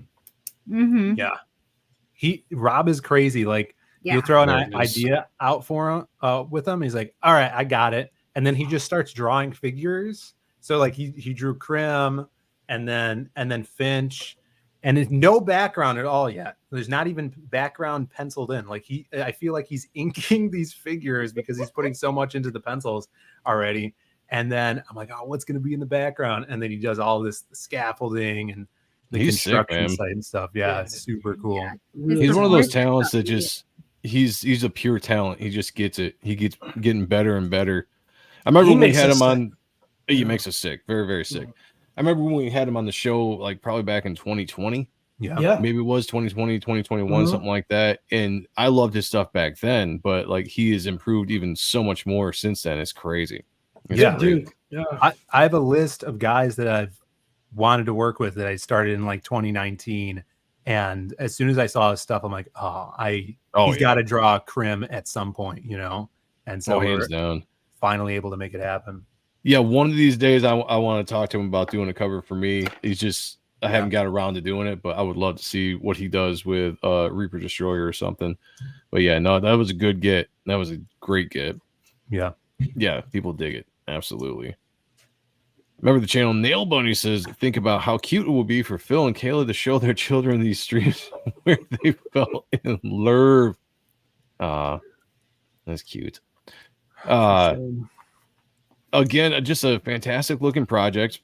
Mm-hmm. Yeah, Rob is crazy. Like Yeah. you'll throw an There it is. idea out for him with him. He's like, "All right, I got it," and then he just starts drawing figures. So like he drew Krim, and then Finch, and there's no background at all yet. There's not even background penciled in. Like I feel like he's inking these figures because he's putting so much into the pencils already. And then I'm like, oh, what's going to be in the background? And then he does all this scaffolding and the He's sick, construction man. site and stuff. Yeah, it's super cool. Yeah. He's one of those gorgeous talents that stuff. just he's a pure talent. He just gets it. He gets getting better and better. I remember He when we makes had us him on. sick. He makes us sick, very very sick. I remember when we had him on the show, like probably back in 2020. Yeah. Maybe it was 2020, 2021, something like that. And I loved his stuff back then, but like he has improved even so much more since then. It's crazy. It's Yeah, great. Dude. Yeah. I have a list of guys that I've wanted to work with that I started in like 2019. And as soon as I saw his stuff, I'm like, he's yeah. got to draw Krim at some point, you know? And so we're hands down. finally able to make it happen. Yeah, one of these days I want to talk to him about doing a cover for me. He's just I haven't got around to doing it, but I would love to see what he does with Reaper Destroyer or something. But yeah, no, that was a good get. That was a great get. Yeah. Yeah, people dig it. Absolutely. Remember the channel Nail Bunny says, think about how cute it will be for Phil and Kayla to show their children these streams where they fell in love. That's cute. Again, just a fantastic looking project.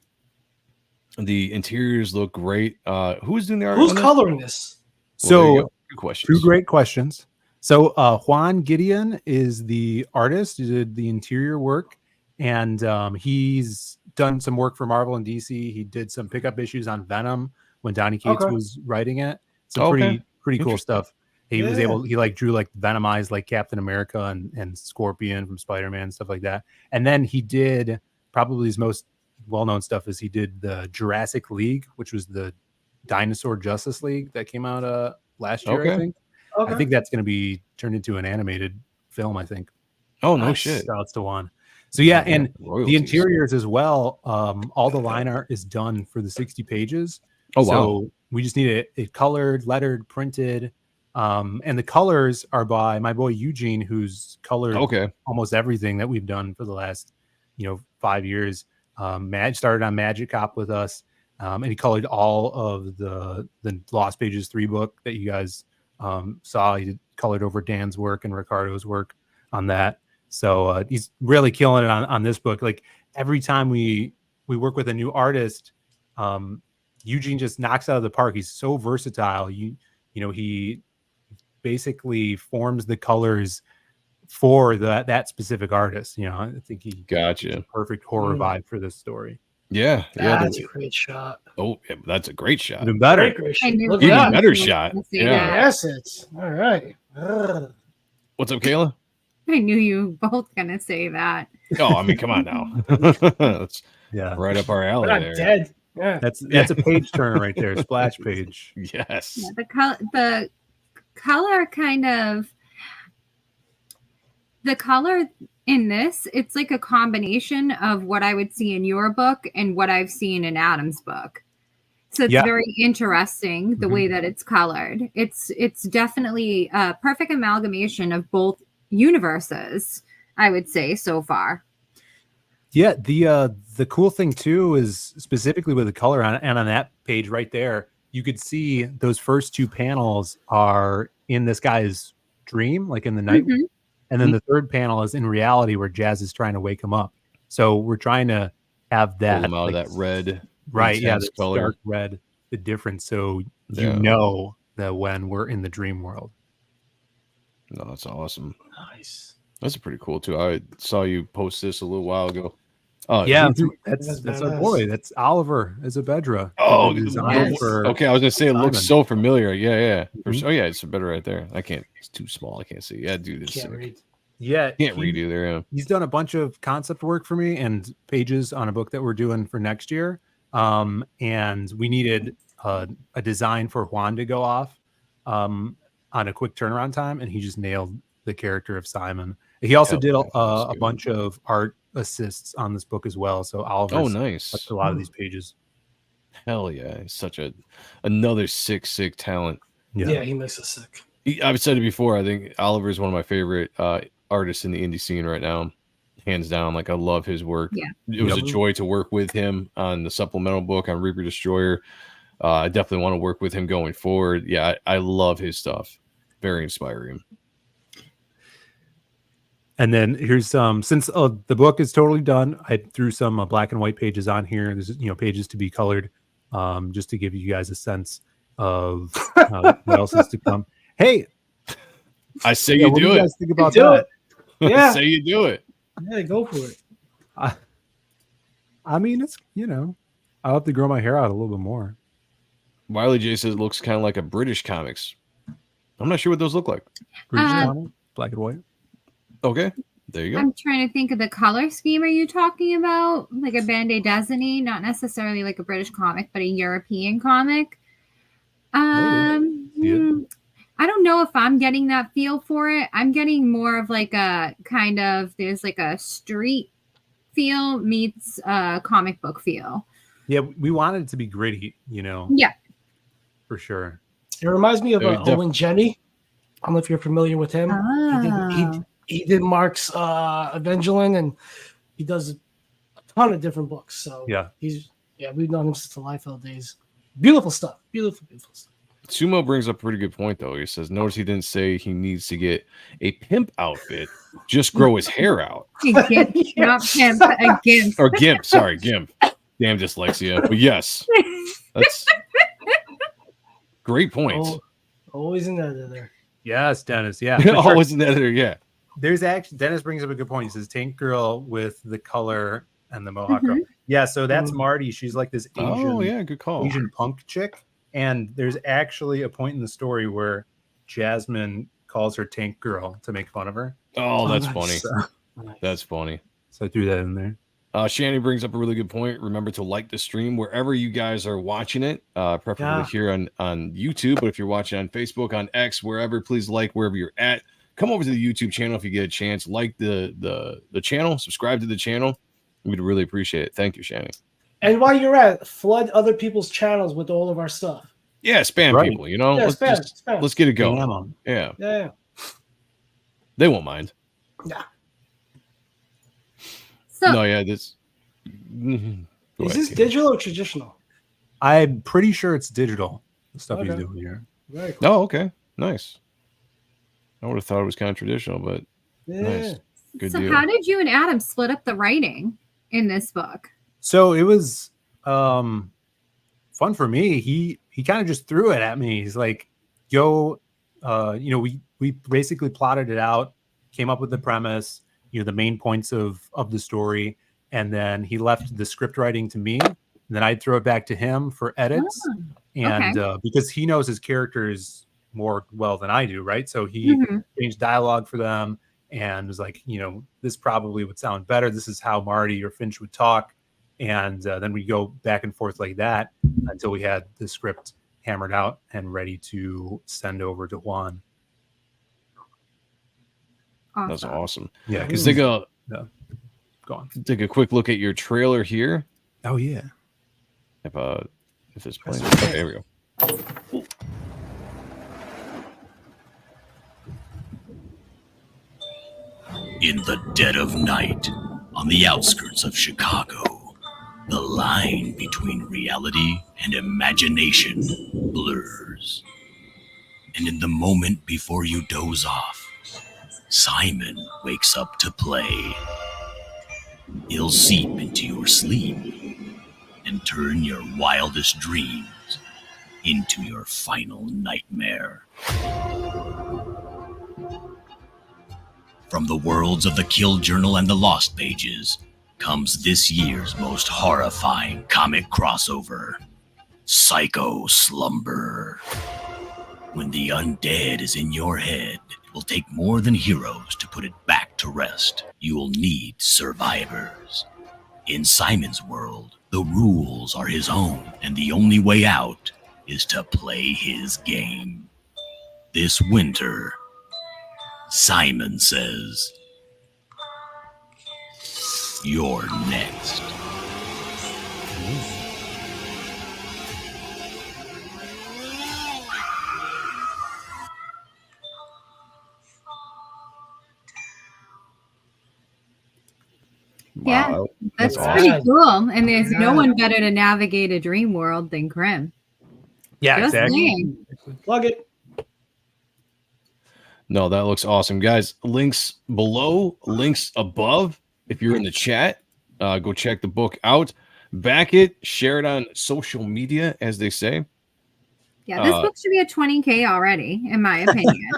The interiors look great. Who's doing the art? Who's on this? coloring this? Well, there you So go. Good questions. two great questions. So Juan Gideon is the artist who did the interior work, and he's done some work for Marvel and DC. He did some pickup issues on Venom when Donny Cates Okay. was writing it. Some Okay. pretty cool Interesting. stuff. He was Yeah. able, he like drew like Venomized like Captain America and Scorpion from Spider-Man, stuff like that. And then he did probably his most well-known stuff is he did the Jurassic League, which was the Dinosaur Justice League that came out last year, Okay. I think. Okay. I think that's going to be turned into an animated film, I think. Oh, no Nice. shit. Shouts to Juan. So yeah, and Royalties. the interiors as well. All the line art is done for the 60 pages. Oh, wow. So we just need it colored, lettered, printed. And the colors are by my boy Eugene, who's colored Okay. almost everything that we've done for the last 5 years. Started on Magic Cop with us, and he colored all of the Lost Pages 3 book that you guys saw. He colored over Dan's work and Ricardo's work on that. So he's really killing it on this book. Like every time we work with a new artist, Eugene just knocks out of the park. He's so versatile. He basically forms the colors for that specific artist. I think he Gotcha. a perfect horror vibe for this story. Yeah, yeah. That's a great shot. Oh, yeah, that's a great shot. Even better. Great I shot. knew Look you at Even that. better was shot. gonna say Yeah. that. Yes, it's all right. Ugh. What's up, Kayla? I knew you were both gonna say that. Oh, I mean, come on now. That's Yeah. right up our We're alley not there. dead. Yeah. That's a page turner right there. Splash page. Yes. Yeah, the color kind of the color in this, it's like a combination of what I would see in your book and what I've seen in Adam's book. So it's Yeah. very interesting the way that it's colored. It's definitely a perfect amalgamation of both universes, I would say, so far. Yeah, the cool thing too is specifically with the color on and on that page right there, you could see those first two panels are in this guy's dream, like in the night. Mhm. And then the third panel is in reality where Jazz is trying to wake him up. So we're trying to have that Pull them out of like, that red, right? Yeah, intense the color. dark red, the difference. So you Yeah. know that when we're in the dream world. No, that's awesome. Nice. That's pretty cool too. I saw you post this a little while ago. Oh Yeah, he- that's our badass. boy. That's Oliver Isabedra. Oh, The design yes. for okay. I was gonna say it looks Simon. so familiar. Yeah, yeah. Mhm. Oh, yeah. It's better right there. I can't. It's too small. I can't see. Yeah, dude, it's Can't sick. read. Yeah, Can't read either. Yeah. He's done a bunch of concept work for me and pages on a book that we're doing for next year. And we needed a design for Juan to go off on a quick turnaround time, and he just nailed the character of Simon. He also Hell did yeah, that's a good. bunch of art assists on this book as well. So Oliver's Oh, nice. touched a lot of these pages. Hell yeah. He's such another sick talent. Yeah, he makes us sick. I've said it before. I think Oliver is one of my favorite artists in the indie scene right now, hands down. Like I love his work. Yeah. It was a joy to work with him on the supplemental book on Reaper Destroyer. I definitely want to work with him going forward. Yeah, I love his stuff. Very inspiring. And then here's since the book is totally done, I threw some black and white pages on here. There's pages to be colored, just to give you guys a sense of what else is to come. Hey, I say you what do you it. guys think about do that? Yeah. Say you do it. Yeah, go for it. I mean, it's I'll have to grow my hair out a little bit more. Wiley J says it looks kind of like a British comics. I'm not sure what those look like. British comic, black and white. Okay, there you go. I'm trying to think of the color scheme. Are you talking about like a Band-Aid Destiny? Not necessarily like a British comic, but a European comic. Yeah. I don't know if I'm getting that feel for it. I'm getting more of like a kind of there's like a street feel meets comic book feel. Yeah, we wanted it to be gritty, Yeah. for sure. It reminds me of Very Owen Jenny. I don't know if you're familiar with him. Ah. He did Mark's Evangeline, and he does a ton of different books. So Yeah. we've known him since the Liefeld days. Beautiful stuff. Beautiful stuff. Sumo brings up a pretty good point, though. He says, notice he didn't say he needs to get a pimp outfit, just grow his hair out. A gimp, not pimp, a gimp. Or gimp, sorry, gimp. Damn dyslexia. But yes, that's great points. Oh, always an editor. Yes, Dennis. Yeah, for sure. Always an editor, yeah. There's actually Dennis brings up a good point. He says Tank Girl with the color and the Mohawk girl. Yeah, so that's Marty. She's like this Asian, Oh, yeah, good call. Asian punk chick. And there's actually a point in the story where Jasmine calls her Tank Girl to make fun of her. Oh, that's funny. So, That's funny. so I threw that in there. Shanny brings up a really good point. Remember to like the stream wherever you guys are watching it, preferably here on YouTube. But if you're watching on Facebook, on X, wherever, please like wherever you're at. Come over to the YouTube channel if you get a chance. Like the channel, subscribe to the channel. We'd really appreciate it. Thank you, Shanny. And while you're at it, flood other people's channels with all of our stuff. Yeah, spam Right. people. You know, Yeah, let's spam. let's get it going. Spam 'em. Yeah, Yeah. they won't mind. Yeah. So No, yeah, this. Go Is ahead, this Keith. digital or traditional? I'm pretty sure it's digital. The stuff he's Okay. doing here. Very cool. Oh, okay, nice. I would have thought it was kind of traditional, but Yeah. nice. Good so deal. how did you and Adam split up the writing in this book? So it was fun for me. He kind of just threw it at me. He's like, "Yo, we basically plotted it out, came up with the premise, the main points of the story, and then he left the script writing to me. And then I'd throw it back to him for edits, and because he knows his characters more well than I do, right? So he changed dialogue for them and was like, this probably would sound better. This is how Marty or Finch would talk. And then we go back and forth like that until we had the script hammered out and ready to send over to Juan. That's awesome. Yeah, because take a go on. Take a quick look at your trailer here. Oh yeah. If it's playing, okay, there we go. In the dead of night, on the outskirts of Chicago, the line between reality and imagination blurs. And in the moment before you doze off, Simon wakes up to play. He'll seep into your sleep and turn your wildest dreams into your final nightmare. From the worlds of the Kill Journal and the Lost Pages comes this year's most horrifying comic crossover, Psycho Slumber. When the undead is in your head, it will take more than heroes to put it back to rest. You'll need survivors. In Simon's world, the rules are his own, and the only way out is to play his game. This winter, Simon says, "You're next." Yeah, Wow, that's that's pretty awesome. cool. And there's no one better to navigate a dream world than Krim. Yeah, Just exactly. saying. Plug it. No, that looks awesome, guys. Links below, links above. If you're in the chat, go check the book out. Back it, share it on social media, as they say. Yeah, this book should be at 20K already, in my opinion.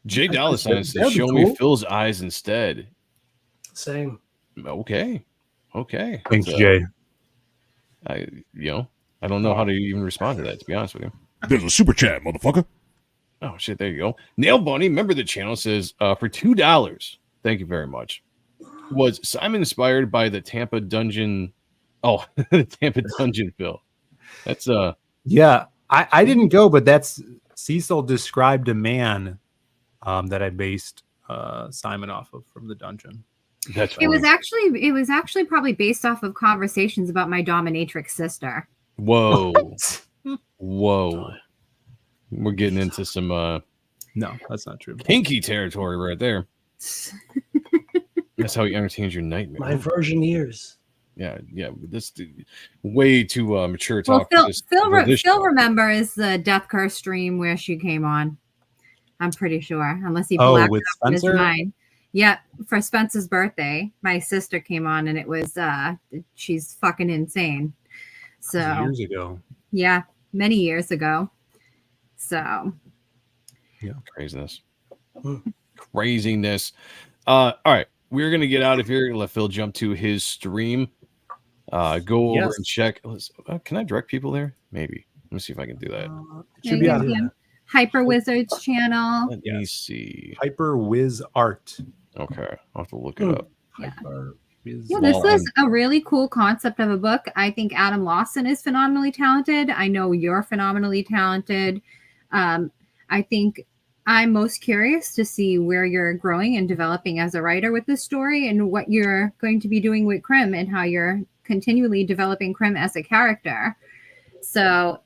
Jay Dallas That'd says, be "Show cool. me Phil's eyes instead." Same. Okay. Thanks, So, Jay. I don't know how to even respond to that, to be honest with you. There's a super chat, motherfucker. Oh shit, there you go. Nail Bunny, member of the channel, says for $2. Thank you very much. Was Simon inspired by the Tampa Dungeon? Oh, the Tampa Dungeon, Phil. That's Yeah, I didn't go, but that's Cecil described a man that I based Simon off of from the dungeon. That's It was actually probably based off of conversations about my dominatrix sister. Whoa. Whoa. We're getting into some no, that's not true. Kinky territory right there. That's how he entertains your nightmare. My virgin ears. Yeah. This way too mature Well, talk. Phil remembers the Death Curse stream where she came on. I'm pretty sure, unless he blacked with out in his Spencer? mind. Yeah, for Spencer's birthday, my sister came on, and it was she's fucking insane. So Years ago. yeah, many years ago. So yeah, craziness. All right, we're gonna get out of here. Let Phil jump to his stream. Go over Yes. and check. Can I direct people there? Maybe. Let me see if I can do that. Should be on him. Hyper Wizards channel. Let me see. Hyper Wiz Art. Okay, I'll have to look it up. Hyper Wiz Yeah, this was a really cool concept of a book. I think Adam Lawson is phenomenally talented. I know you're phenomenally talented. I think I'm most curious to see where you're growing and developing as a writer with this story and what you're going to be doing with Krim and how you're continually developing Krim as a character. So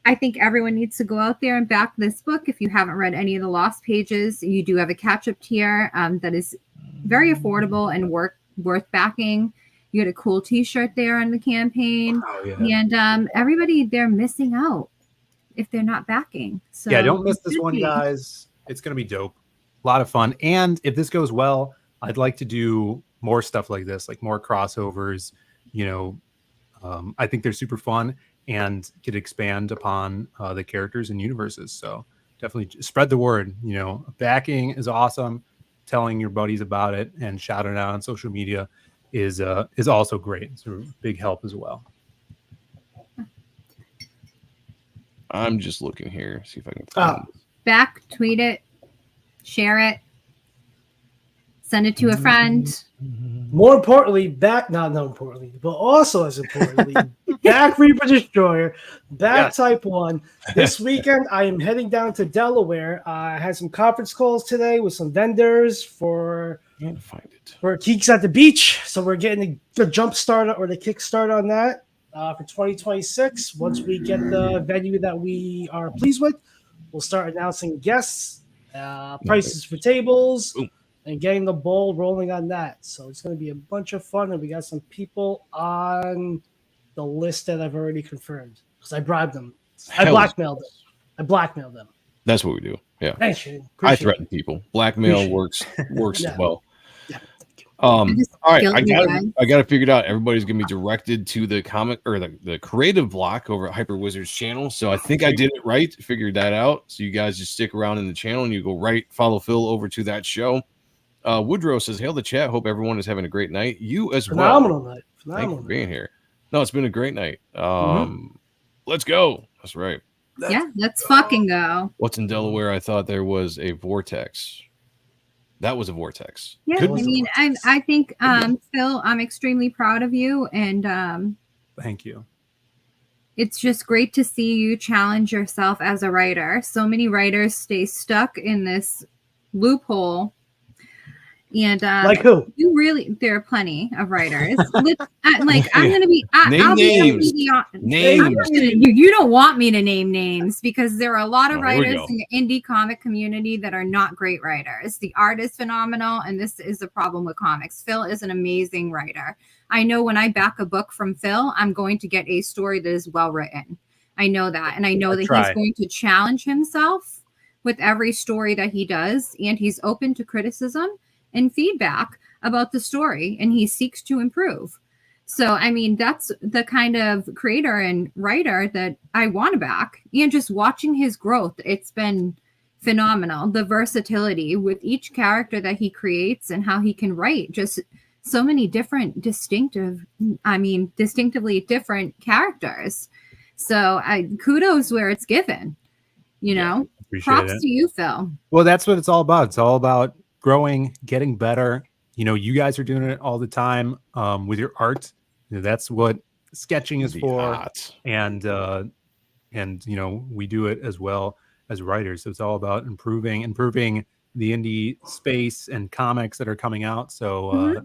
I think everyone needs to go out there and back this book. If you haven't read any of the Lost Pages, you do have a catch-up tier that is very affordable and worth backing. You get a cool t-shirt there on the campaign. Oh, yeah. And everybody, they're missing out if they're not backing. So yeah, don't miss this should one, be. guys. It's going to be dope. A lot of fun. And if this goes well, I'd like to do more stuff like this, like more crossovers. I think they're super fun and could expand upon the characters and universes. So definitely spread the word. Backing is awesome. telling your buddies about it and shouting it out on social media is also great. It's a big help as well. I'm just looking here, see if I can find this. Back, tweet it, share it, send it to a friend. More importantly, but also as importantly, back Reaper Destroyer, back Type 1. This weekend, I am heading down to Delaware. I had some conference calls today with some vendors for Geeks at the Beach. So we're getting the jump start or the kickstart on that for 2026. Once we get the venue that we are pleased with, we'll start announcing guests, prices for tables, and getting the ball rolling on that. So it's going to be a bunch of fun, and we got some people on the list that I've already confirmed because I bribed them. I blackmailed them. That's what we do. Yeah. Thanks, Shane. I threaten people. Blackmail works as well. All right, I got it figured out. Everybody's gonna be directed to the comic or the creative block over at Hyper Wizards channel. So I think I did it right, figured that out. So you guys just stick around in the channel and you go right, follow Phill over to that show. Woodrow says, "Hail the chat. Hope everyone is having a great night. You as Phenomenal well. Night. Thank you for being here. No, it's been a great night. Let's go. That's right. Let's fucking go. What's in Delaware? I thought there was a vortex. That was a vortex. Yeah, I mean, I think Phill, I'm extremely proud of you, and thank you. It's just great to see you challenge yourself as a writer. So many writers stay stuck in this loophole. And like who? You really, there are plenty of writers. I'm gonna be name names. You don't want me to name names because there are a lot of writers in the indie comic community that are not great writers. The art is phenomenal, and this is the problem with comics. Phill is an amazing writer. I know when I back a book from Phill, I'm going to get a story that is well written. I know that, and I know that he's going to challenge himself with every story that he does, and he's open to criticism and feedback about the story, and he seeks to improve. So, I mean, that's the kind of creator and writer that I want to back. And just watching his growth, it's been phenomenal. The versatility with each character that he creates and how he can write just so many different distinctively different characters. So kudos where it's given, props to you, Phill. Well, that's what it's all about. It's all about growing, getting better. You guys are doing it all the time with your art. That's what sketching is for. Art. And we do it as well as writers. So it's all about improving the indie space and comics that are coming out. So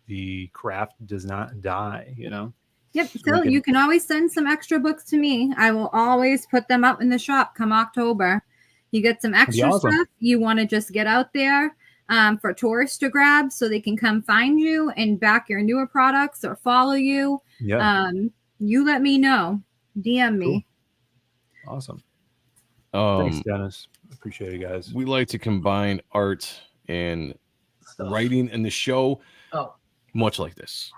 the craft does not die, Yep. So you can always send some extra books to me. I will always put them up in the shop come October. You get some extra stuff. You want to just get out there for tourists to grab so they can come find you and back your newer products or follow you. Yeah. You let me know. DM me. Cool. Awesome. Thanks, Dennis. Appreciate it, guys. We like to combine art and writing in the show. Much like this.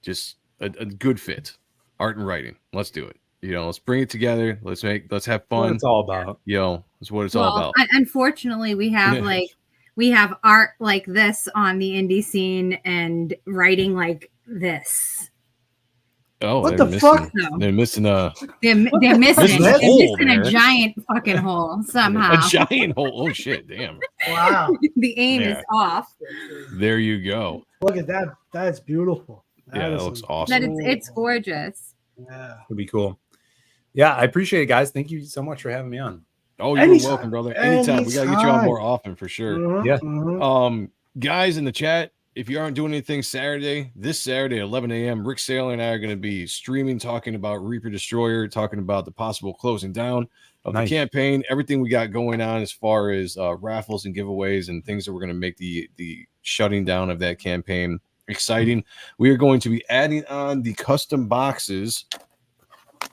Just a good fit. Art and writing. Let's do it. Let's bring it together. Let's have fun. That's what it's all about. That's what it's all about. Unfortunately, we have art like this on the indie scene and writing like this. Oh, what the fuck? They're missing They're missing a giant fucking hole somehow. A giant hole. Oh shit! Damn. Wow. The aim is off. There you go. Look at that. That's beautiful. That looks awesome. It's gorgeous. Yeah. It'd be cool. Yeah, I appreciate it, guys. Thank you so much for having me on. Oh, you're welcome, brother. Anytime. We gotta get you on more often for sure. Yeah. Guys in the chat, if you aren't doing anything this Saturday at 11 a.m., Rick Saylor and I are going to be streaming, talking about Reaper Destroyer, talking about the possible closing down of the campaign, everything we got going on as far as raffles and giveaways and things that we're going to make the shutting down of that campaign exciting. We are going to be adding on the custom boxes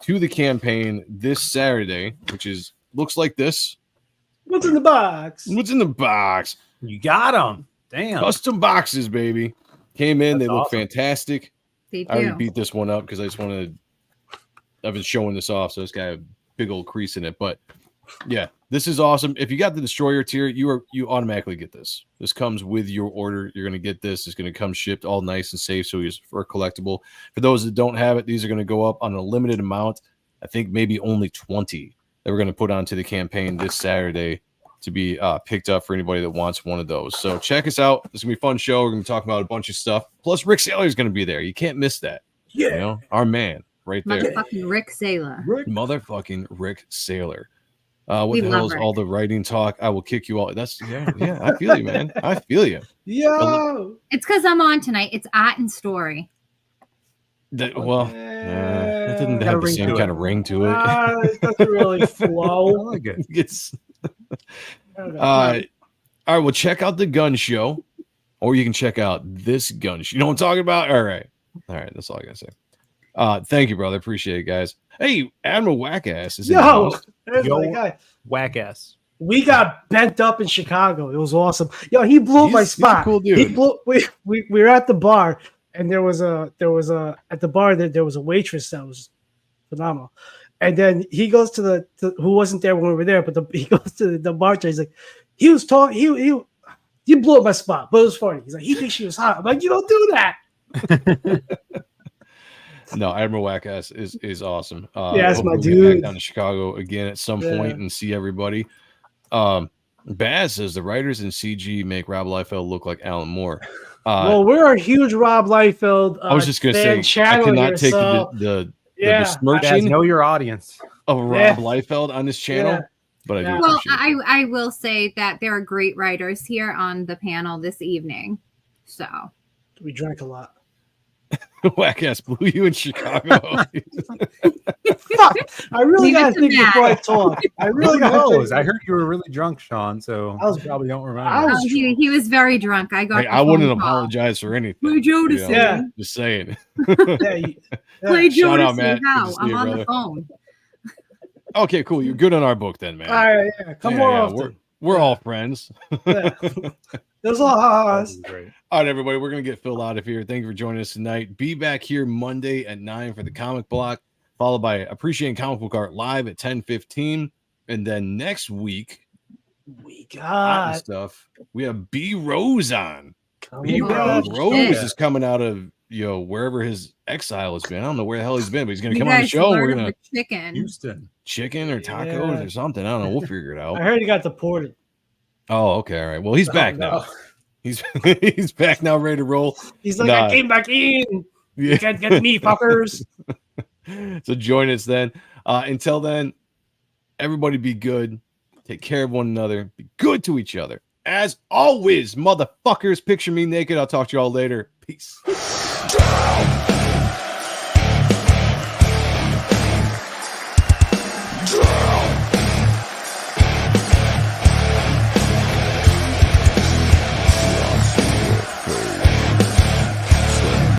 to the campaign this Saturday, which looks like this. What's in the box? What's in the box? You got them. Damn. Custom boxes, baby. Came in. They look fantastic. They do. I already beat this one up because I just wanted. I've been showing this off, so it's got a big old crease in it. But Yeah, this is awesome. If you got the Destroyer tier, you automatically get this. This comes with your order. You're going to get this. It's going to come shipped all nice and safe, so it's for collectible. For those that don't have it, these are going to go up on a limited amount. I think maybe only 20 that we're going to put onto the campaign this Saturday to be picked up for anybody that wants one of those. So check us out. This is going to be a fun show. We're going to be talking about a bunch of stuff. Plus, Rick Saylor is going to be there. You can't miss that. Yeah. You know, our man right there. Motherfucking Rick Saylor. Motherfucking Rick Saylor. What We the hell is love all the writing talk? I will kick you all. That's yeah. I feel you, man. I feel you. Yo. It's because I'm on tonight. It's Art and Story. It didn't have the same kind of ring to it. It doesn't really flow. I like it. It's all right. Well, check out the gun show, or you can check out this gun show. You know what I'm talking about? All right. That's all I gotta say. Thank you, brother. Appreciate it, guys. Hey, Admiral Wackass is in the house. There's my guy. Wackass. We got bent up in Chicago. It was awesome. Yo, he blew my spot. He's a cool dude. He blew. We were at the bar, and there was a at the bar there was a waitress that was phenomenal. And then he goes to who wasn't there when we were there, but he goes to the bartender. He's like, he was talking. He blew up my spot, but it was funny. He's like, he thinks she was hot. I'm like, you don't do that. No, Admiral Wackass is awesome. Yeah, that's my we'll get dude. back down to Chicago again at some point and see everybody. Baz says the writers in CG make Rob Liefeld look like Alan Moore. Well, we're a huge Rob Liefeld. I was just going to say, I cannot take the besmirching know your audience of Rob Liefeld on this channel, but I do. Well, appreciate I will say that there are great writers here on the panel this evening. So we drank a lot. Wackass blew you in Chicago. Fuck! I really got to think before I talk. I really got to think. I heard you were really drunk, Sean, so I probably don't remember. He was very drunk. I got. Hey, I wouldn't apologize for anything. Play Jodeci. Yeah. Just saying. Play Shout out, Jodeci. Matt. How? Good to see I'm you, on brother. the phone. Okay, cool. You're good on our book then, man. All right, come more often. We're all friends. There's all us. All right, everybody, we're going to get Phil out of here. Thank you for joining us tonight. Be back here Monday at 9 for the comic block, followed by Appreciating Comic Book Art live at 10:15. And then next week, we got stuff. We have B Rose on. B Rose is coming out of wherever his exile has been. I don't know where the hell he's been, but he's going to come on the show. We're going to chicken or tacos or something. I don't know. We'll figure it out. I heard he got deported. Oh, okay. All right. Well, he's back now. He's back now, ready to roll. He's like, I came back in. You can't get me, fuckers. So join us then. Until then, everybody be good. Take care of one another. Be good to each other. As always, motherfuckers, picture me naked. I'll talk to you all later. Peace.